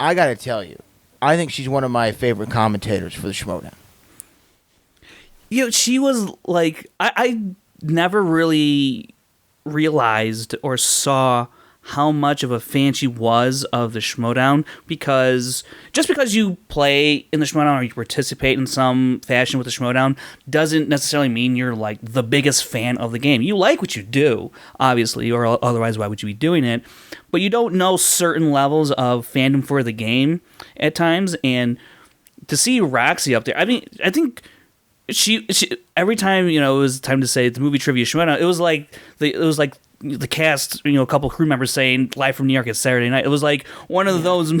I got to tell you, I think she's one of my favorite commentators for the Schmoedown. You know, she was like, I never really realized or saw how much of a fan she was of the Schmoedown, because just because you play in the Schmoedown or you participate in some fashion with the Schmoedown doesn't necessarily mean you're like the biggest fan of the game. You like what you do, obviously, or otherwise why would you be doing it? But you don't know certain levels of fandom for the game at times, and to see Roxy up there, I mean, I think she every time, you know, it was time to say the movie Trivia Schmoedown, it was like the cast, you know, a couple crew members saying live from New York, it's Saturday night. It was like one of those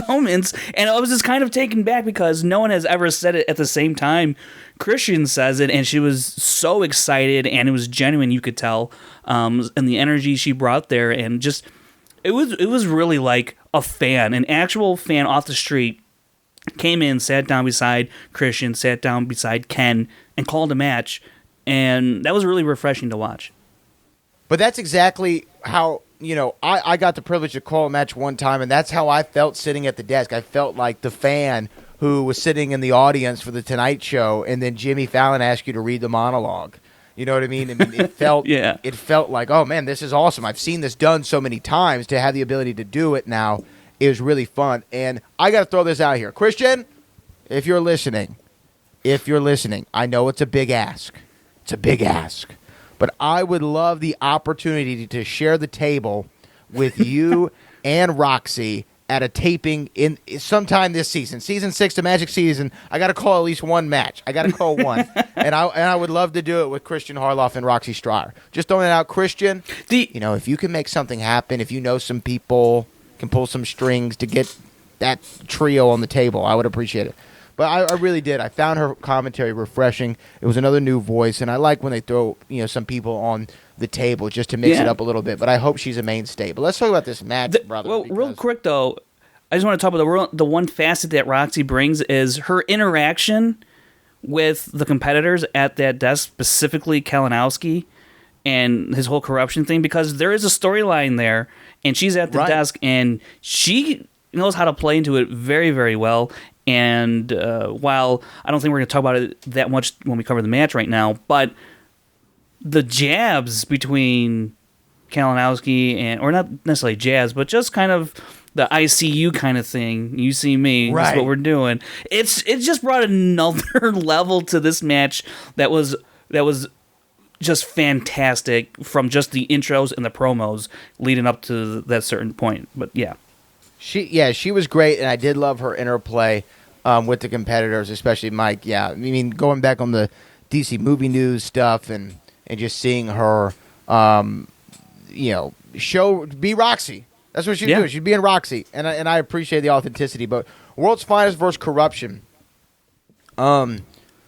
moments, and I was just kind of taken back because no one has ever said it at the same time. KRISTIAN says it, and she was so excited, and it was genuine, you could tell, and the energy she brought there, and just it was really like a fan, an actual fan off the street, came in, sat down beside KRISTIAN, sat down beside Ken, and called a match, and that was really refreshing to watch. But that's exactly how, you know, I got the privilege to call a match one time, and that's how I felt sitting at the desk. I felt like the fan who was sitting in the audience for the Tonight Show, and then Jimmy Fallon asked you to read the monologue. You know what I mean? I mean, it felt it felt like, oh, man, this is awesome. I've seen this done so many times. To have the ability to do it now is really fun. And I got to throw this out here. KRISTIAN, if you're listening, I know it's a big ask. It's a big ask. But I would love the opportunity to share the table with you and Roxy at a taping in sometime this season. Season 6, the Magic season, I got to call at least one match. I got to call one. and I would love to do it with Christian Harloff and Roxy Stryer. Just throwing it out, KRISTIAN, you know, if you can make something happen, if you know some people can pull some strings to get that trio on the table, I would appreciate it. But I really did. I found her commentary refreshing. It was another new voice, and I like when they throw, you know, some people on the table just to mix it up a little bit. But I hope she's a mainstay. But let's talk about this match, brother. Well, real quick though, I just want to talk about the one facet that Roxy brings is her interaction with the competitors at that desk, specifically Kalinowski and his whole corruption thing, because there is a storyline there, and she's at the desk, and she knows how to play into it very, very well. And while I don't think we're going to talk about it that much when we cover the match right now, but the jabs between Kalinowski and, or not necessarily jabs, but just kind of the ICU kind of thing, you see me, that's what we're doing. It just brought another level to this match that was just fantastic from just the intros and the promos leading up to that certain point. But yeah. She was great, and I did love her interplay with the competitors, especially Mike. Yeah, I mean, going back on the DC movie news stuff and just seeing her, you know, be Roxy. That's what she's doing. She's being Roxy, and I appreciate the authenticity. But World's Finest versus Korruption.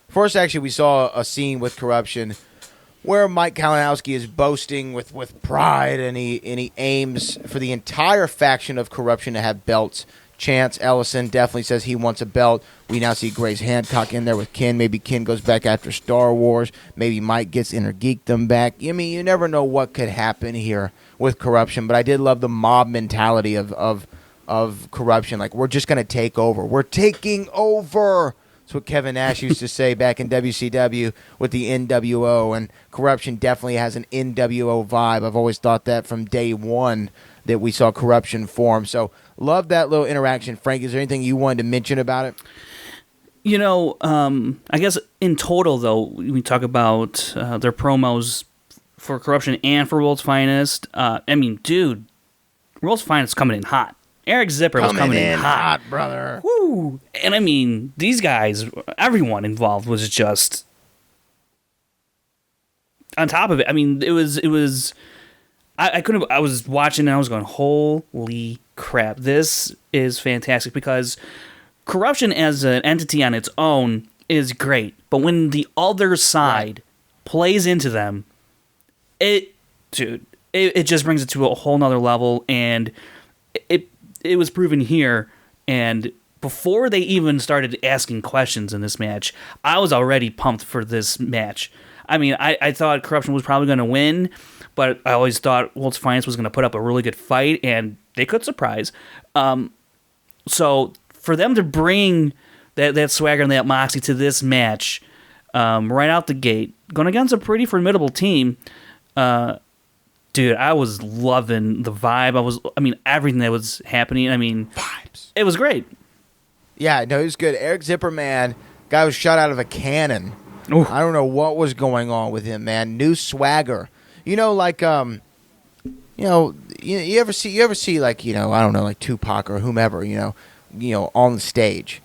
First, actually, we saw a scene with Korruption where Mike Kalinowski is boasting with pride, and he aims for the entire faction of Korruption to have belts. Chance Ellison definitely says he wants a belt. We now see Grace Hancock in there with Ken. Maybe Ken goes back after Star Wars. Maybe Mike gets Inner Geekdom back. I mean, you never know what could happen here with Korruption, but I did love the mob mentality of Korruption. Like, we're just going to take over. We're taking over. That's what Kevin Nash used to say back in WCW with the NWO, and Korruption definitely has an NWO vibe. I've always thought that from day one that we saw Korruption form. So love that little interaction. Frank, is there anything you wanted to mention about it? You know, I guess in total, though, we talk about their promos for Korruption and for World's Finest. I mean, dude, World's Finest coming in hot. Eric Zipper was coming in hot. brother. Woo! And I mean, these guys, everyone involved was just on top of it. I mean, it was. I couldn't. I was watching and I was going, holy crap! This is fantastic because Korruption as an entity on its own is great, but when the other side plays into them, it just brings it to a whole nother level, and it was proven here. And before they even started asking questions in this match, I was already pumped for this match. I mean, I thought Korruption was probably going to win, but I always thought World's Finest was going to put up a really good fight, and they could surprise. So for them to bring that swagger and that moxie to this match right out the gate, going against a pretty formidable team, dude, I was loving the vibe. I mean, everything that was happening. I mean, Vibes. It was great. Yeah, no, it was good. Eric Zipper, man, guy was shot out of a cannon. Ooh. I don't know what was going on with him, man. New swagger. You know, like you ever see like, I don't know, like Tupac or whomever, on the stage.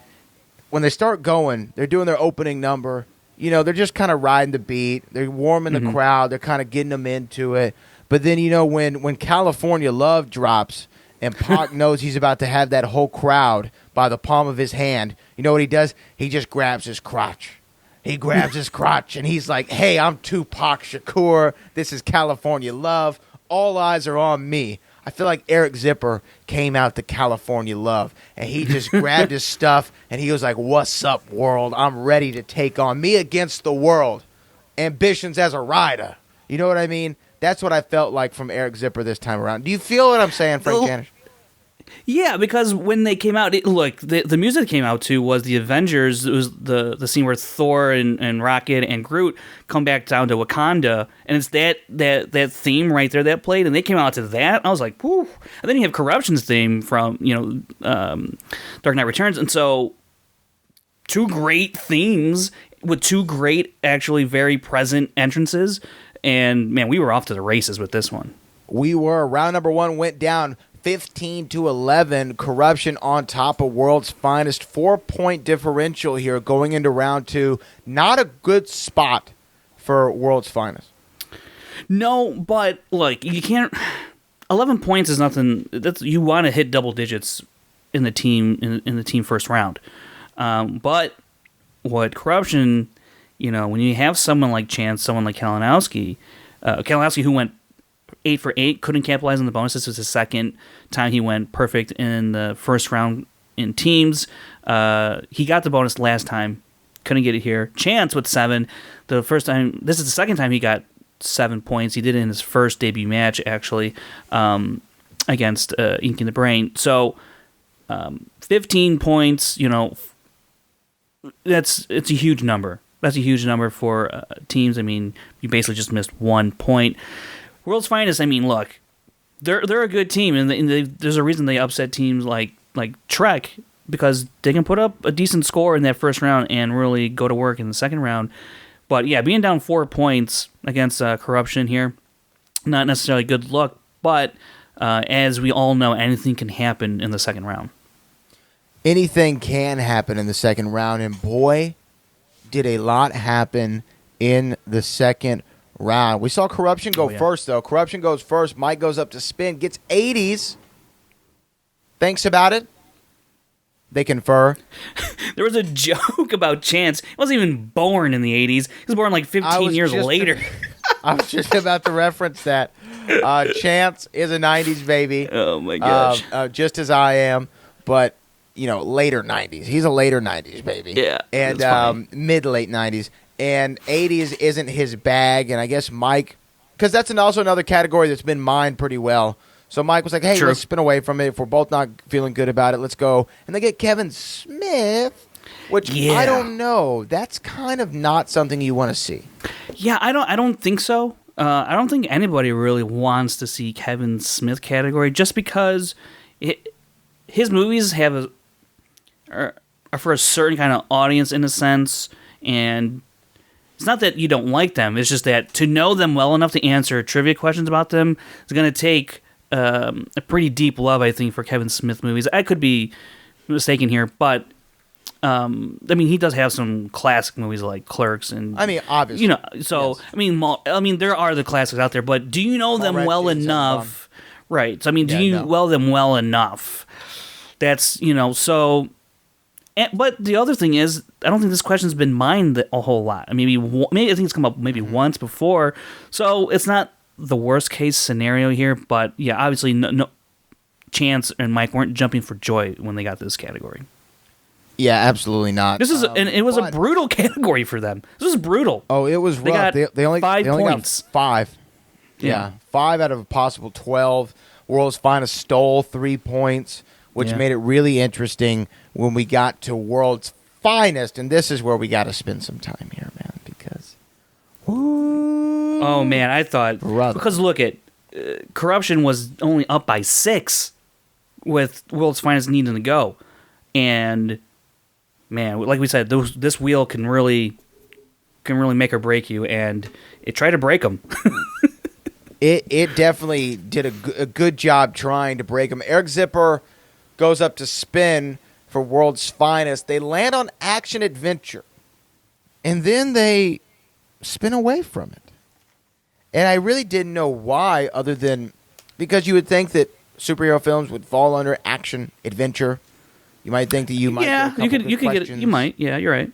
When they start going, they're doing their opening number. They're just kind of riding the beat. They're warming the crowd. They're kind of getting them into it. But then, when California Love drops and Pac knows he's about to have that whole crowd by the palm of his hand, you know what he does? He just grabs his crotch. He grabs his crotch and he's like, hey, I'm Tupac Shakur. This is California Love. All eyes are on me. I feel like Eric Zipper came out to California Love and he just grabbed his stuff and he was like, what's up, world? I'm ready to take on me against the world. Ambitions as a rider. You know what I mean? That's what I felt like from Eric Zipper this time around. Do you feel what I'm saying, Frank Janish? Yeah, because when they came out, the music that came out to was the Avengers. It was the scene where Thor and Rocket and Groot come back down to Wakanda, and it's that theme right there that played, and they came out to that. I was like, whew. And then you have Corruption's theme from Dark Knight Returns, and so two great themes with two great, actually very present entrances, and man, we were off to the races with this one. We were. Round number 1 went down 15-11. Korruption on top of World's Finest. 4-point differential here going into round 2. Not a good spot for World's Finest. No, but look, you can't. 11 points is nothing. You want to hit double digits in the team in the team first round. But what Korruption, when you have someone like Chance, someone like Kalinowski who went 8 for 8, couldn't capitalize on the bonus. This was his second time he went perfect in the first round in teams. He got the bonus last time, couldn't get it here. Chance with 7. This is the second time he got 7 points. He did it in his first debut match, actually, against Ink in the Brain. So 15 points, it's a huge number. That's a huge number for teams. I mean, you basically just missed 1 point. World's Finest, I mean, look, they're a good team, and there's a reason they upset teams like Trek, because they can put up a decent score in that first round and really go to work in the second round. But yeah, being down 4 points against Korruption here, not necessarily good luck, but as we all know, anything can happen in the second round. Anything can happen in the second round, and boy, did a lot happen in the second round. We saw Korruption go first, though. Korruption goes first. Mike goes up to spin, gets 80s. Thinks about it. They confer. There was a joke about Chance. He wasn't even born in the 80s. He was born like 15 years later. I was just about to reference that. Chance is a 90s baby. Oh, my gosh. Just as I am, but, later 90s. He's a later 90s baby. Yeah. And mid-late 90s. And 80s isn't his bag, and I guess Mike, because that's also another category that's been mined pretty well. So Mike was like, hey, let's spin away from it. If we're both not feeling good about it, let's go. And they get Kevin Smith, which I don't know. That's kind of not something you want to see. Yeah, I don't think so. I don't think anybody really wants to see Kevin Smith category, just because his movies are for a certain kind of audience in a sense, and it's not that you don't like them. It's just that to know them well enough to answer trivia questions about them is going to take a pretty deep love, I think, for Kevin Smith movies. I could be mistaken here, but I mean, he does have some classic movies like Clerks, and I mean, obviously, you know. So yes. I mean, there are the classics out there, but do you know them Mallrats, well Jason enough? Right. So I mean, do Yeah, you no. know them well enough? That's so. But the other thing is, I don't think this question's been mined a whole lot. I mean, maybe I think it's come up maybe once before, so it's not the worst case scenario here. But yeah, obviously, no Chance and Mike weren't jumping for joy when they got this category. Yeah, absolutely not. This is and it was a brutal category for them. This was brutal. Oh, it was rough. Got They only 5 they only points. Got 5. Yeah, 5 out of a possible 12. World's Finest stole 3 points, which Yeah. made it really interesting when we got to World's Finest, and this is where we got to spend some time here, man, because. Oh man, I thought Brother. because look at Corruption was only up by 6 with World's Finest needing to go, and man, like we said, this wheel can really make or break you, and it tried to break them. It definitely did a good job trying to break him. Eric Zipper goes up to spin for World's Finest. They land on Action Adventure, and then they spin away from it. And I really didn't know why, other than because you would think that superhero films would fall under Action Adventure. You might think that you might Yeah, get a couple you could get it. questions. You might. Yeah, you're right.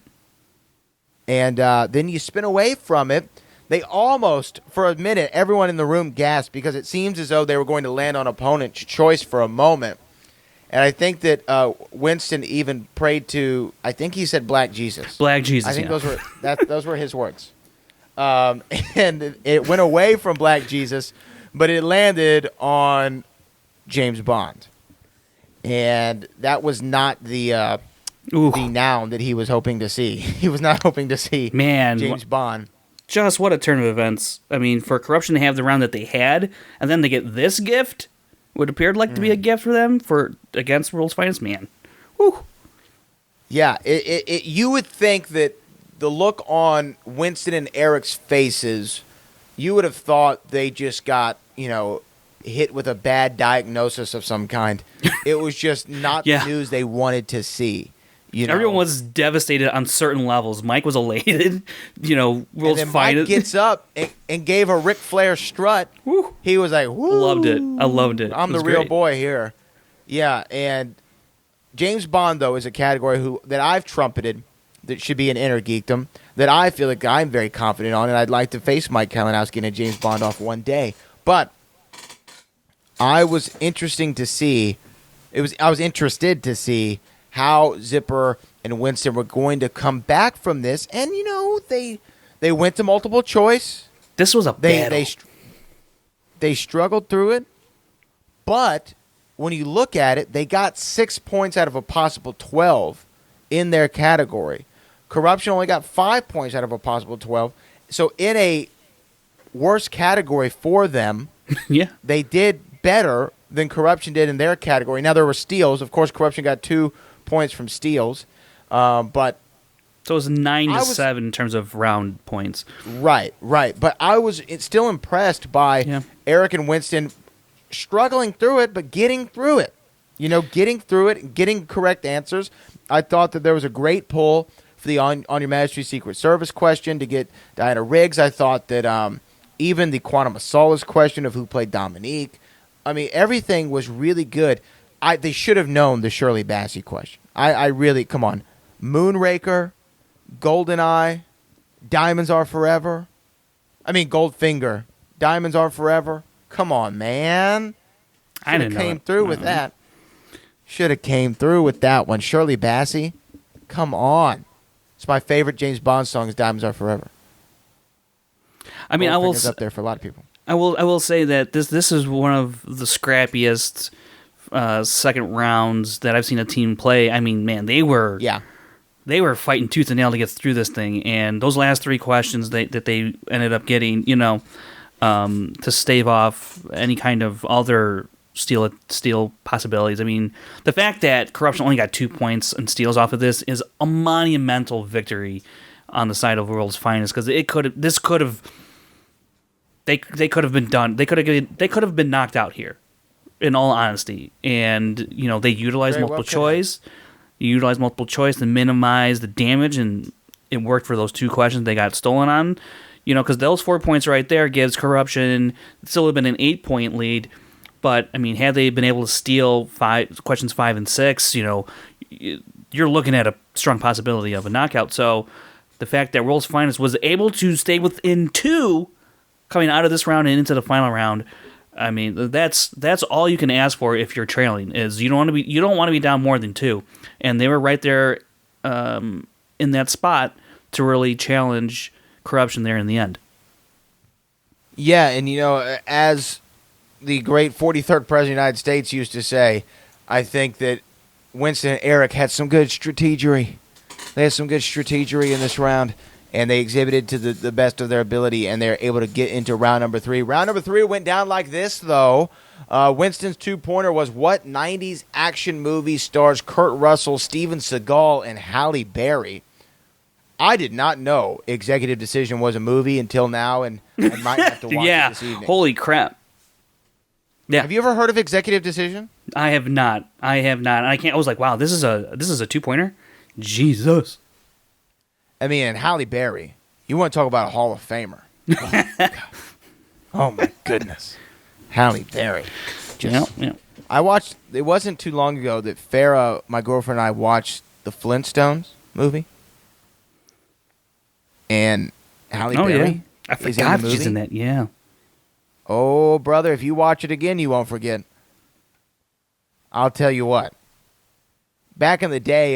And then you spin away from it. They almost, for a minute, everyone in the room gasped because it seems as though they were going to land on opponent's choice for a moment. And I think that Winston even prayed to, I think he said Black Jesus. Black Jesus. I think yeah. those were his words. And it went away from Black Jesus, but it landed on James Bond. And that was not the noun that he was hoping to see. He was not hoping to see James Bond. Just what a turn of events. I mean, for Corruption to have the round that they had, and then to get this gift, what appeared like to be a gift for them against World's Finest, man. Whew. Yeah, you would think that the look on Winston and Eric's faces, you would have thought they just got, hit with a bad diagnosis of some kind. It was just not Yeah. the news they wanted to see. Everyone was devastated on certain levels. Mike was elated, and World's then Mike Finest. gets up and gave a Ric Flair strut. Woo. He was like, woo. Loved it. I loved it. I'm It the was real great. boy here. Yeah, and James Bond, though, is a category that I've trumpeted that should be an inner geekdom that I feel like I'm very confident on, and I'd like to face Mike Kalinowski in a James Bond off one day. But I was interested to see how Zipper and Winston were going to come back from this, and they went to multiple choice. This was a battle. They struggled through it, but when you look at it, they got 6 points out of a possible 12 in their category. Corruption only got 5 points out of a possible 12. So in a worse category for them, Yeah. they did better than Corruption did in their category. Now, there were steals. Of course, Corruption got 2 points from steals, but So it was 9-7 in terms of round points. right. But I was still impressed by Eric and Winston struggling through it, but getting through it. Getting through it and getting correct answers. I thought that there was a great pull for the On Your Majesty's Secret Service question to get Diana Riggs. I thought that even the Quantum of Solace question of who played Dominique, I mean, everything was really good. They should have known the Shirley Bassey question. I really, come on. Moonraker, Goldeneye, Diamonds Are Forever. I mean, Goldfinger, Diamonds Are Forever. Come on, man. I didn't know Came it. through with that. Should have came through with that one. Shirley Bassey, come on. It's my favorite James Bond song is Diamonds Are Forever. I mean, I will Goldfinger's up there for a lot of people. I will say that this is one of the scrappiest second rounds that I've seen a team play. I mean, man, they were fighting tooth and nail to get through this thing, and those last 3 questions that they ended up getting, to stave off any kind of other steal possibilities. I mean, the fact that Corruption only got 2 points and steals off of this is a monumental victory on the side of World's Finest, because they could have been done. They could have been knocked out here. in all honesty. And, they utilize Very multiple well choice. You utilize multiple choice to minimize the damage, and it worked for those 2 questions they got stolen on. Because those 4 points right there gives Corruption still have been an 8-point lead. But, had they been able to steal questions 5 and 6, you're looking at a strong possibility of a knockout. So the fact that World's Finest was able to stay within 2 coming out of this round and into the final round, that's all you can ask for if you're trailing. Is you don't want to be down more than 2, and they were right there in that spot to really challenge Corruption there in the end. Yeah, and as the great 43rd President of the United States used to say, I think that Winston and Eric had some good strategery. They had some good strategery in this round, and they exhibited to the best of their ability, and they're able to get into round number 3. Round number 3 went down like this, though. Winston's 2-pointer was what 90s action movie stars Kurt Russell, Steven Seagal, and Halle Berry. I did not know Executive Decision was a movie until now, and I might have to watch it this evening. Holy crap. Yeah. Have you ever heard of Executive Decision? I have not. And I was like, wow, this is a 2-pointer? Jesus. And Halle Berry. You want to talk about a Hall of Famer. Oh my goodness. Halle Berry. Yeah. I watched, it wasn't too long ago that Farrah, my girlfriend, and I watched the Flintstones movie. And Halle Berry I is in the forgot movie. she's in that, yeah. Oh, brother, if you watch it again, you won't forget. I'll tell you what. Back in the day,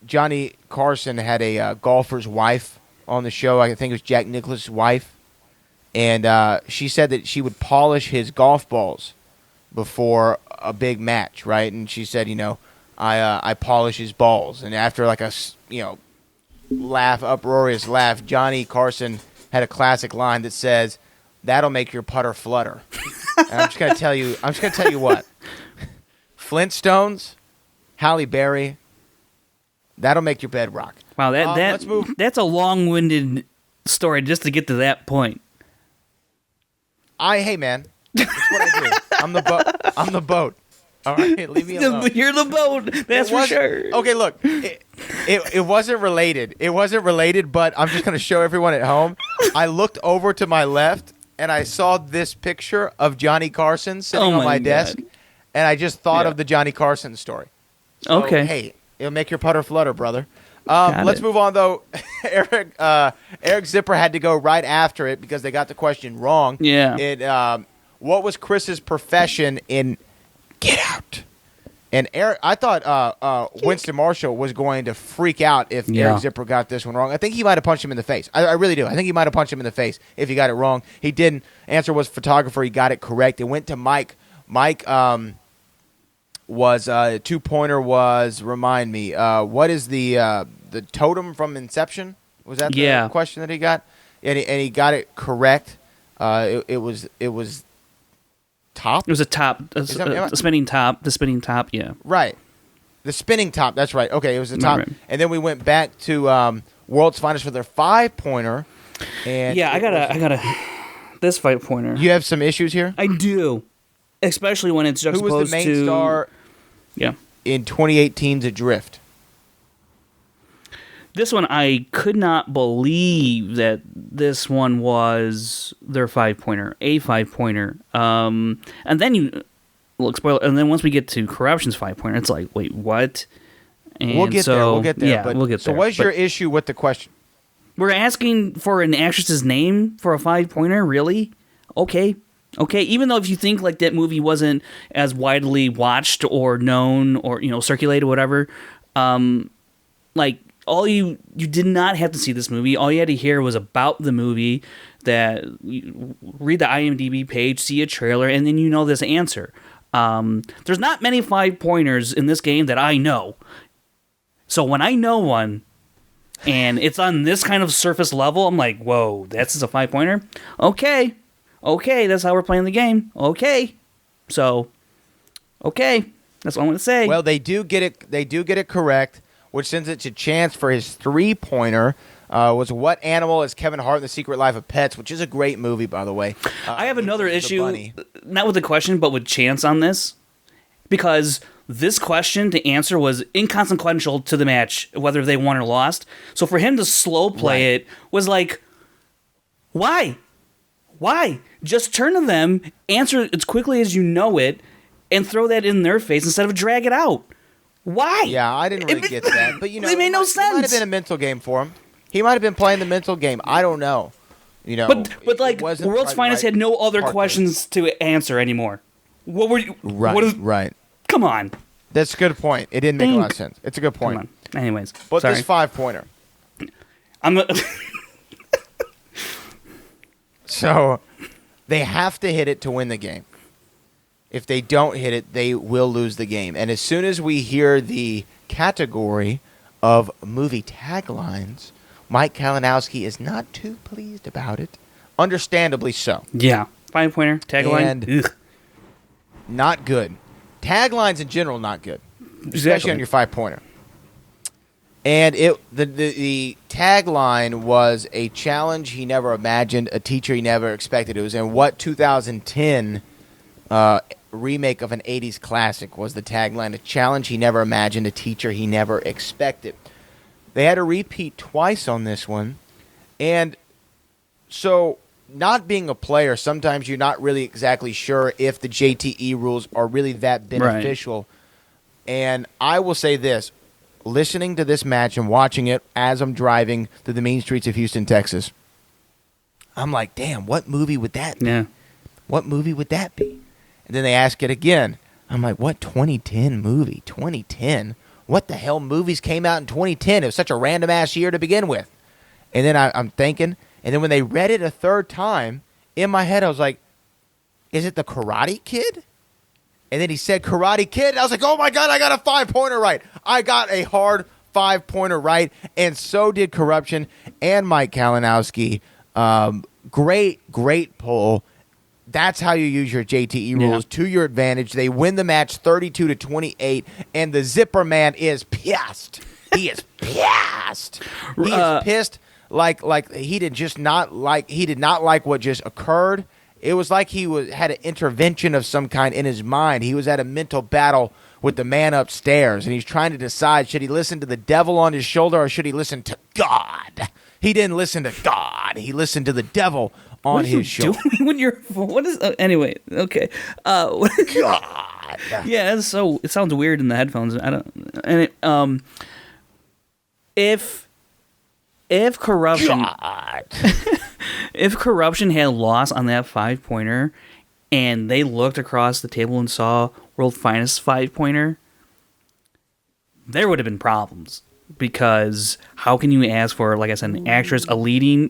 Johnny Carson had a golfer's wife on the show. I think it was Jack Nicklaus' wife. And she said that she would polish his golf balls before a big match, right? And she said, I polish his balls. And after like a, uproarious laugh, Johnny Carson had a classic line that says, "That'll make your putter flutter." And I'm just gonna tell you what. Flintstones, Halle Berry, that'll make your bed rock. Wow, let's move. that's a long-winded story just to get to that point. Hey man, that's what I do. I'm the boat. All right, leave me alone. You're the boat. That's for sure. Okay, look, it wasn't related. It wasn't related, but I'm just gonna show everyone at home. I looked over to my left and I saw this picture of Johnny Carson sitting on my desk, and I just thought of the Johnny Carson story. So, Okay. Hey, it'll make your putter flutter, brother. Got Let's it. move on, though. Eric Zipper had to go right after it because they got the question wrong. Yeah. What was Chris's profession in Get Out? And Eric, I thought Winston Marshall was going to freak out if Eric Zipper got this one wrong. I think he might have punched him in the face. I really do. I think he might have punched him in the face if he got it wrong. He didn't. Answer was photographer. He got it correct. It went to Mike. Mike was 2-pointer was, remind me, what is the totem from Inception? Was that the question that he got? And he got it correct. It was top? It was a top, a spinning top, the spinning top, yeah. Right. The spinning top, that's right. Okay, it was the top. Right. And then we went back to World's Finest for their 5-pointer. And Yeah, I gotta, this 5-pointer. You have some issues here? I do. Especially when it's Who juxtaposed was the main to... star Yeah. in 2018's Adrift? This one, I could not believe that this one was their 5-pointer, a 5-pointer. And then and then once we get to Corruption's 5-pointer, it's like, wait, what? And We'll get there. We'll get there. Yeah, but, we'll get there. So what's your issue with the question? We're asking for an actress's name for a 5-pointer? Really? Okay. Even though if you think like that movie wasn't as widely watched or known or, circulated or whatever, like, all you did not have to see this movie. All you had to hear was about the movie, that you read the IMDb page, see a trailer, and then you know this answer. There's not many 5-pointers in this game that I know. So when I know one, and it's on this kind of surface level, I'm like, whoa, that's a 5-pointer? Okay, that's how we're playing the game. Okay. So, okay, that's all I'm going to say. Well, they do get it correct, which sends it to Chance for his 3-pointer. was What Animal is Kevin Hart in the Secret Life of Pets, which is a great movie, by the way. I have another The issue, bunny. not with the question, but with Chance on this, because this question to answer was inconsequential to the match, whether they won or lost. So for him to slow play it was like, why? Why? Just turn to them, answer it as quickly as you know it, and throw that in their face instead of drag it out. Why? Yeah, I didn't really get that. But, you know, It made no It might have sense. been a mental game for him. He might have been playing the mental game. I don't know. You know, But like, it wasn't World's quite Finest right. had no other Partners. questions to answer anymore. What were you? Right, What is, right. Come on. That's a good point. It didn't make a lot of Think. sense. It's a good Come point. on. Anyways, But sorry. this 5-pointer. I'm. So they have to hit it to win the game. If they don't hit it, they will lose the game. And as soon as we hear the category of movie taglines, Mike Kalinowski is not too pleased about it. Understandably so. Yeah. 5-pointer tagline. And- Ugh. Not good. Taglines in general, not good. Especially Exactly. on your 5-pointer. And the tagline was a challenge he never imagined, a teacher he never expected. It was in What 2010 remake of an 80s classic was the tagline, a challenge he never imagined, a teacher he never expected. They had to repeat twice on this one. And so, not being a player, sometimes you're not really exactly sure if the JTE rules are really that beneficial. And I will say this, listening to this match and watching it as I'm driving through the mean streets of Houston, Texas, I'm like, damn, what movie would that be? Yeah. What movie would that be? And then they ask it again. I'm like, what 2010 movie? 2010? What the hell movies came out in 2010? It was such a random ass year to begin with. And then I'm thinking, and then when they read it a third time, in my head I was like, is it the Karate Kid? And then he said Karate Kid, and I was like, oh my God, I got a 5-pointer right. I got a hard 5-pointer right, and so did Korruption and Mike Kalinowski. Great pull. That's how you use your JTE rules to your advantage. They win the match 32-28, and the Zipper Man is pissed. He is pissed. He is pissed like he did not like what just occurred. It was like he had an intervention of some kind in his mind. He was at a mental battle with the man upstairs, and he's trying to decide, should he listen to the devil on his shoulder or should he listen to God? He didn't listen to God. He listened to the devil on his shoulder. Doing when you're what is anyway? Okay. God. Yeah, it sounds weird in the headphones. I don't. And if Korruption God. if Korruption had lost on that 5-pointer, and they looked across the table and saw World Finest 5-pointer, there would have been problems. Because how can you ask for, like I said, an actress, a leading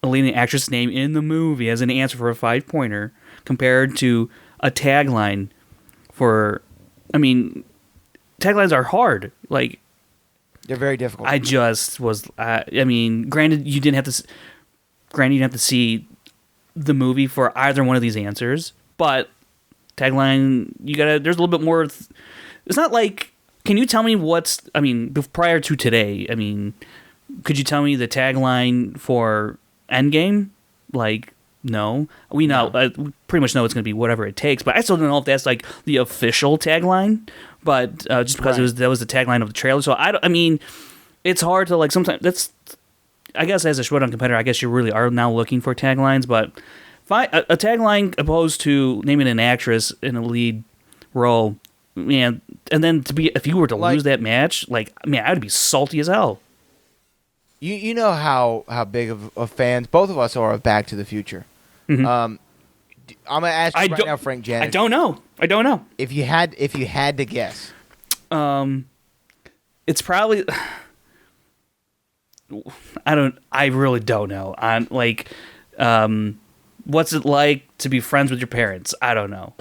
actress name in the movie as an answer for a 5-pointer compared to a tagline for, I mean, taglines are hard. Like, They're very difficult. I just was, I mean, granted you didn't have to see the movie for either one of these answers, but tagline, there's a little bit more, it's not like, can you tell me prior to today, I mean, could you tell me the tagline for Endgame? Like, no. We pretty much know it's going to be whatever it takes, but I still don't know if that's like the official tagline, but just because that was the tagline of the trailer. So I mean, it's hard to like, sometimes I guess as a Schmoedown competitor, I guess you really are now looking for taglines, but a tagline opposed to naming an actress in a lead role, man, and then if you were to lose that match, like, man, I would be salty as hell. You know how big of fans both of us are of Back to the Future. Mm-hmm. I'm gonna ask you right now, Frank Janet. I don't know. If you had to guess, it's probably. I really don't know. I'm like, what's it like to be friends with your parents? I don't know.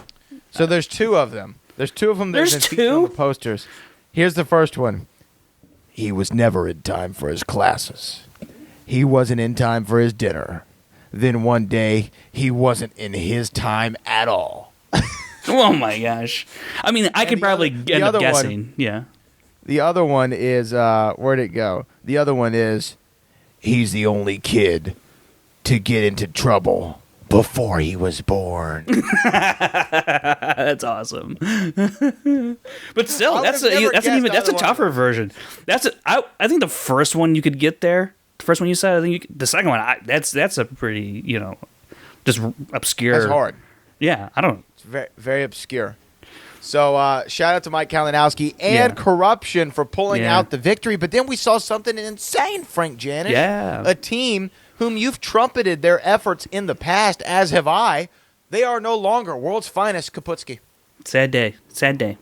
So there's two of them. There's two of them that have been featured on the posters. Here's the first one. He was never in time for his classes. He wasn't in time for his dinner. Then one day, he wasn't in his time at all. Oh my gosh. I mean, I could probably end up guessing. Yeah. The other one is, where'd it go? The other one is, he's the only kid to get into trouble before he was born. That's awesome. But still, that's a tougher version. I think the first one you could get there. The first one you said, the second one, that's a pretty, just obscure. That's hard. Yeah, I don't. It's very, very obscure. So shout out to Mike Kalinowski and Korruption for pulling out the victory. But then we saw something insane, Frank Janisch. Yeah. A team whom you've trumpeted their efforts in the past, as have I. They are no longer World's Finest, Kaputski. Sad day. Sad day.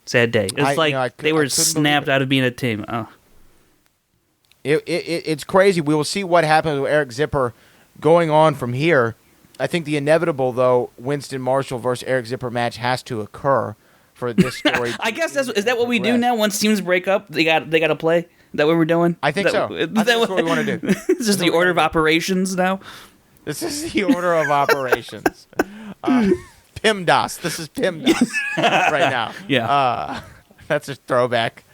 Sad day. It's they were snapped out of being a team. Oh. It's crazy. We will see what happens with Eric Zipper going on from here. I think the inevitable, though, Winston Marshall versus Eric Zipper match has to occur for this story. I guess is that what we do now? Once teams break up, they got to play. Is that what we're doing? I think so. I think that's what we want to do. Is this the order of operations now? This is the order of operations. PIMDOS. This is PIMDOS right now. Yeah. That's a throwback.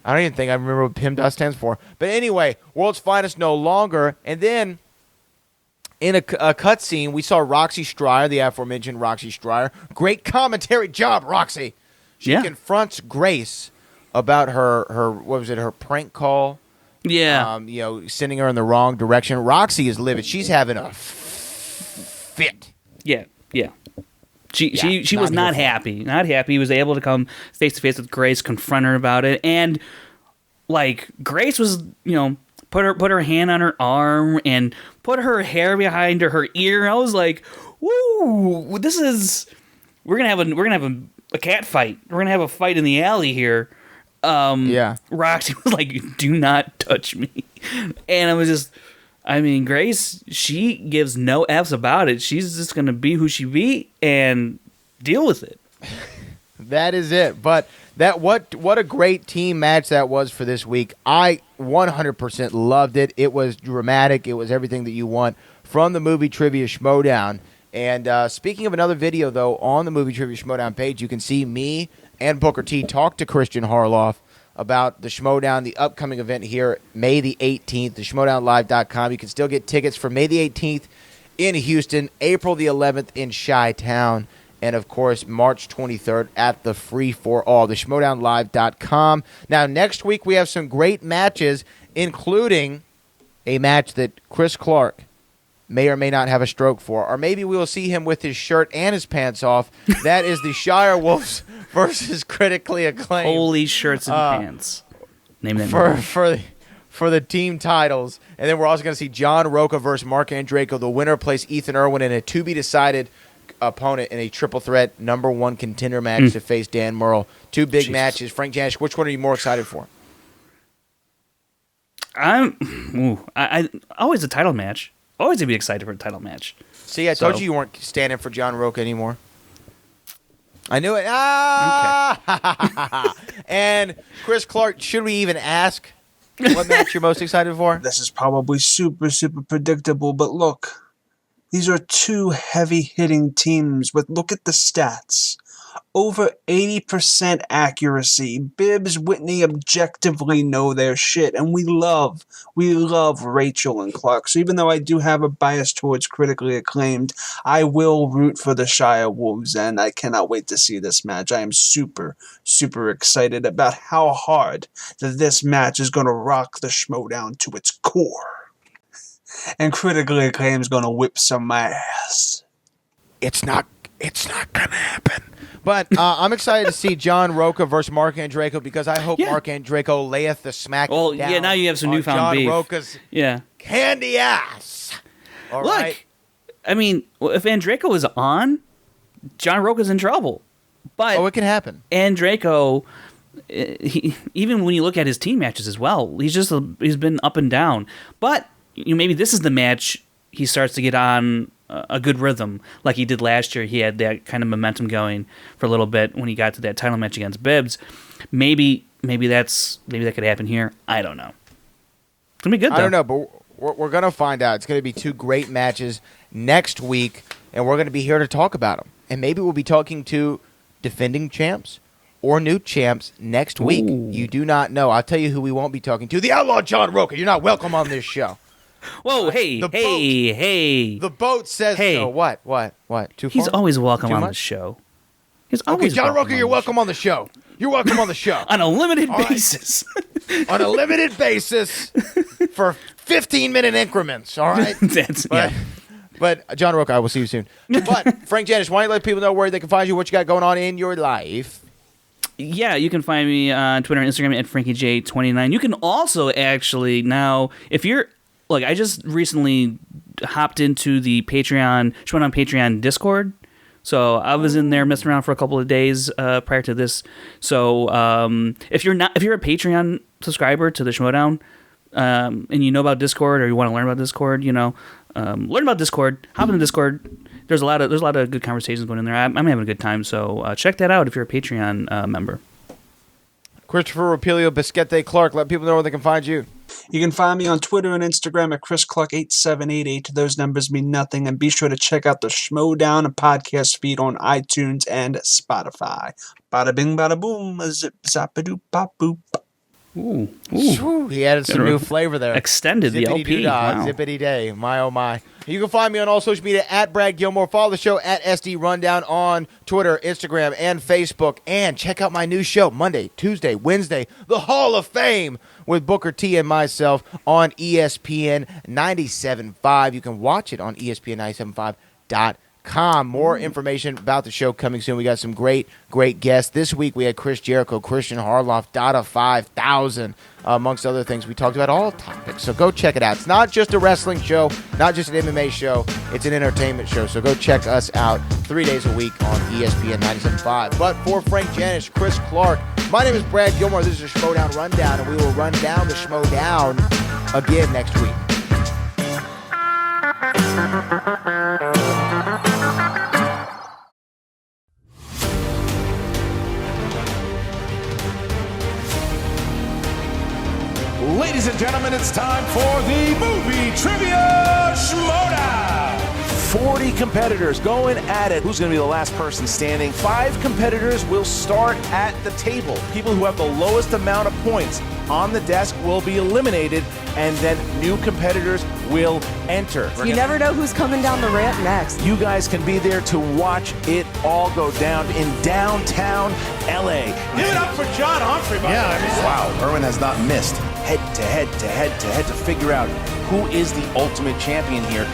I don't even think I remember what PIMDOS stands for. But anyway, World's Finest no longer. And then in a cutscene, we saw Roxy Stryer, the aforementioned Roxy Stryer. Great commentary job, Roxy. She confronts Grace about her prank call. Yeah. Sending her in the wrong direction. Roxy is livid. She's having a fit. Yeah. She was not happy. Not happy. He was able to come face to face with Grace, confront her about it, and Grace was put her hand on her arm and put her hair behind her ear. I was like, "Woo! We're gonna have a cat fight. We're gonna have a fight in the alley here." Roxy was like, "Do not touch me," and I was just. Grace, she gives no F's about it. She's just going to be who she be and deal with it. That is it. But what a great team match that was for this week. I 100% loved it. It was dramatic. It was everything that you want from the Movie Trivia Schmoedown. And speaking of another video, though, on the Movie Trivia Schmoedown page, you can see me and Booker T talk to Christian Harloff about the Schmoedown, the upcoming event here, May the 18th, the schmoedownlive.com. You can still get tickets for May the 18th in Houston, April the 11th in Chi-Town, and, of course, March 23rd at the Free For All, the schmoedownlive.com. Now, next week we have some great matches, including a match that Chris Clark may or may not have a stroke for, or maybe we will see him with his shirt and his pants off. That is the Shire Wolves versus Critically Acclaimed. Holy shirts and pants. Name that for the team titles. And then we're also going to see John Roca versus Mark Andreyko. The winner plays Ethan Irwin in a to-be-decided opponent in a triple threat number one contender match to face Dan Murrell. Two big matches. Frank Janisch, which one are you more excited for? I always a title match. Always gonna be excited for a title match. See, I told you weren't standing for John Roca anymore. I knew it. Okay. And Chris Clark, should we even ask what match you're most excited for? This is probably super, super predictable, but look. These are two heavy-hitting teams, but look at the stats. Over 80% accuracy. Bibbs, Whitney objectively know their shit, and we love Rachel and Clark. So even though I do have a bias towards Critically Acclaimed, I will root for the Shire Wolves, and I cannot wait to see this match. I am super, super excited about how hard that this match is going to rock the Schmoedown to its core. And Critically Acclaimed is going to whip some of my ass. It's not going to happen. But I'm excited to see John Roca versus Mark Andreyko because I hope Mark Andreyko layeth the smack down. Yeah, now you have some newfound John beef. Roca's candy ass. All Look, right? I mean, if Andreyko is on, John Roca's in trouble. But it can happen. Andreyko, even when you look at his team matches as well, he's been up and down. But maybe this is the match he starts to get on a good rhythm like he did last year. He had that kind of momentum going for a little bit when he got to that title match against Bibbs. Maybe that could happen here. I don't know. It's gonna be good though. I don't know, but we're gonna find out. It's gonna be two great matches next week, and we're gonna be here to talk about them. And maybe we'll be talking to defending champs or new champs next week. You do not know. I'll tell you who we won't be talking to. The Outlaw John Roca. You're not welcome on this show. Whoa, hey. The boat says so. What? Too far? He's always welcome Too on much? the show. He's Okay, always John Roca, on you're the welcome on the show. You're welcome on the show. On a limited right. basis. On a limited basis for 15-minute increments, all right? But John Roca, I will see you soon. But Frank Janish, why don't you let people know where they can find you, what you got going on in your life? Yeah, you can find me on Twitter and Instagram at FrankieJ29. You can also actually now, if you're, look, I just recently hopped into the Patreon, Schmoedown Patreon Discord. So I was in there messing around for a couple of days prior to this. So if you're a Patreon subscriber to the Schmoedown, and you know about Discord or you want to learn about Discord, learn about Discord. Hop into Discord. There's a lot of good conversations going in there. I'm having a good time. So check that out if you're a Patreon member. Christopher Rapilio Bisquete Clark. Let people know where they can find you. You can find me on Twitter and Instagram at ChrisClark8788. Those numbers mean nothing. And be sure to check out the Schmoedown podcast feed on iTunes and Spotify. Bada bing, bada boom, a zip, zap, a doop, pop, boop. Ooh. He added some new flavor there. Extended the LP. Wow. Zippity day. My, oh, my. You can find me on all social media at Brad Gilmore. Follow the show at SD Rundown on Twitter, Instagram, and Facebook. And check out my new show, Monday, Tuesday, Wednesday, The Hall of Fame with Booker T and myself on ESPN 97.5. You can watch it on ESPN975.com. More information about the show coming soon. We got some great guests. This week we had Chris Jericho, Christian Harloff, Dada 5000, amongst other things. We talked about all topics, so go check it out. It's not just a wrestling show, not just an MMA show. It's an entertainment show, so go check us out 3 days a week on ESPN 97.5. But for Frank Janish, Chris Clark, my name is Brad Gilmore. This is the Schmoedown Rundown, and we will run down the Schmoedown again next week. Ladies and gentlemen, it's time for the Movie Trivia Schmoedown. 40 competitors going at it. Who's going to be the last person standing? 5 competitors will start at the table. People who have the lowest amount of points on the desk will be eliminated, and then new competitors will enter. You never know who's coming down the ramp next. You guys can be there to watch it all go down in downtown LA. Give it up for John Humphrey. Wow, Irwin has not missed. Head to head to figure out who is the ultimate champion here.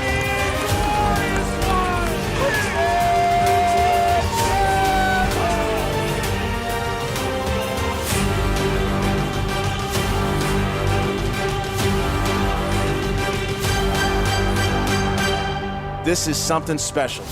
This is something special.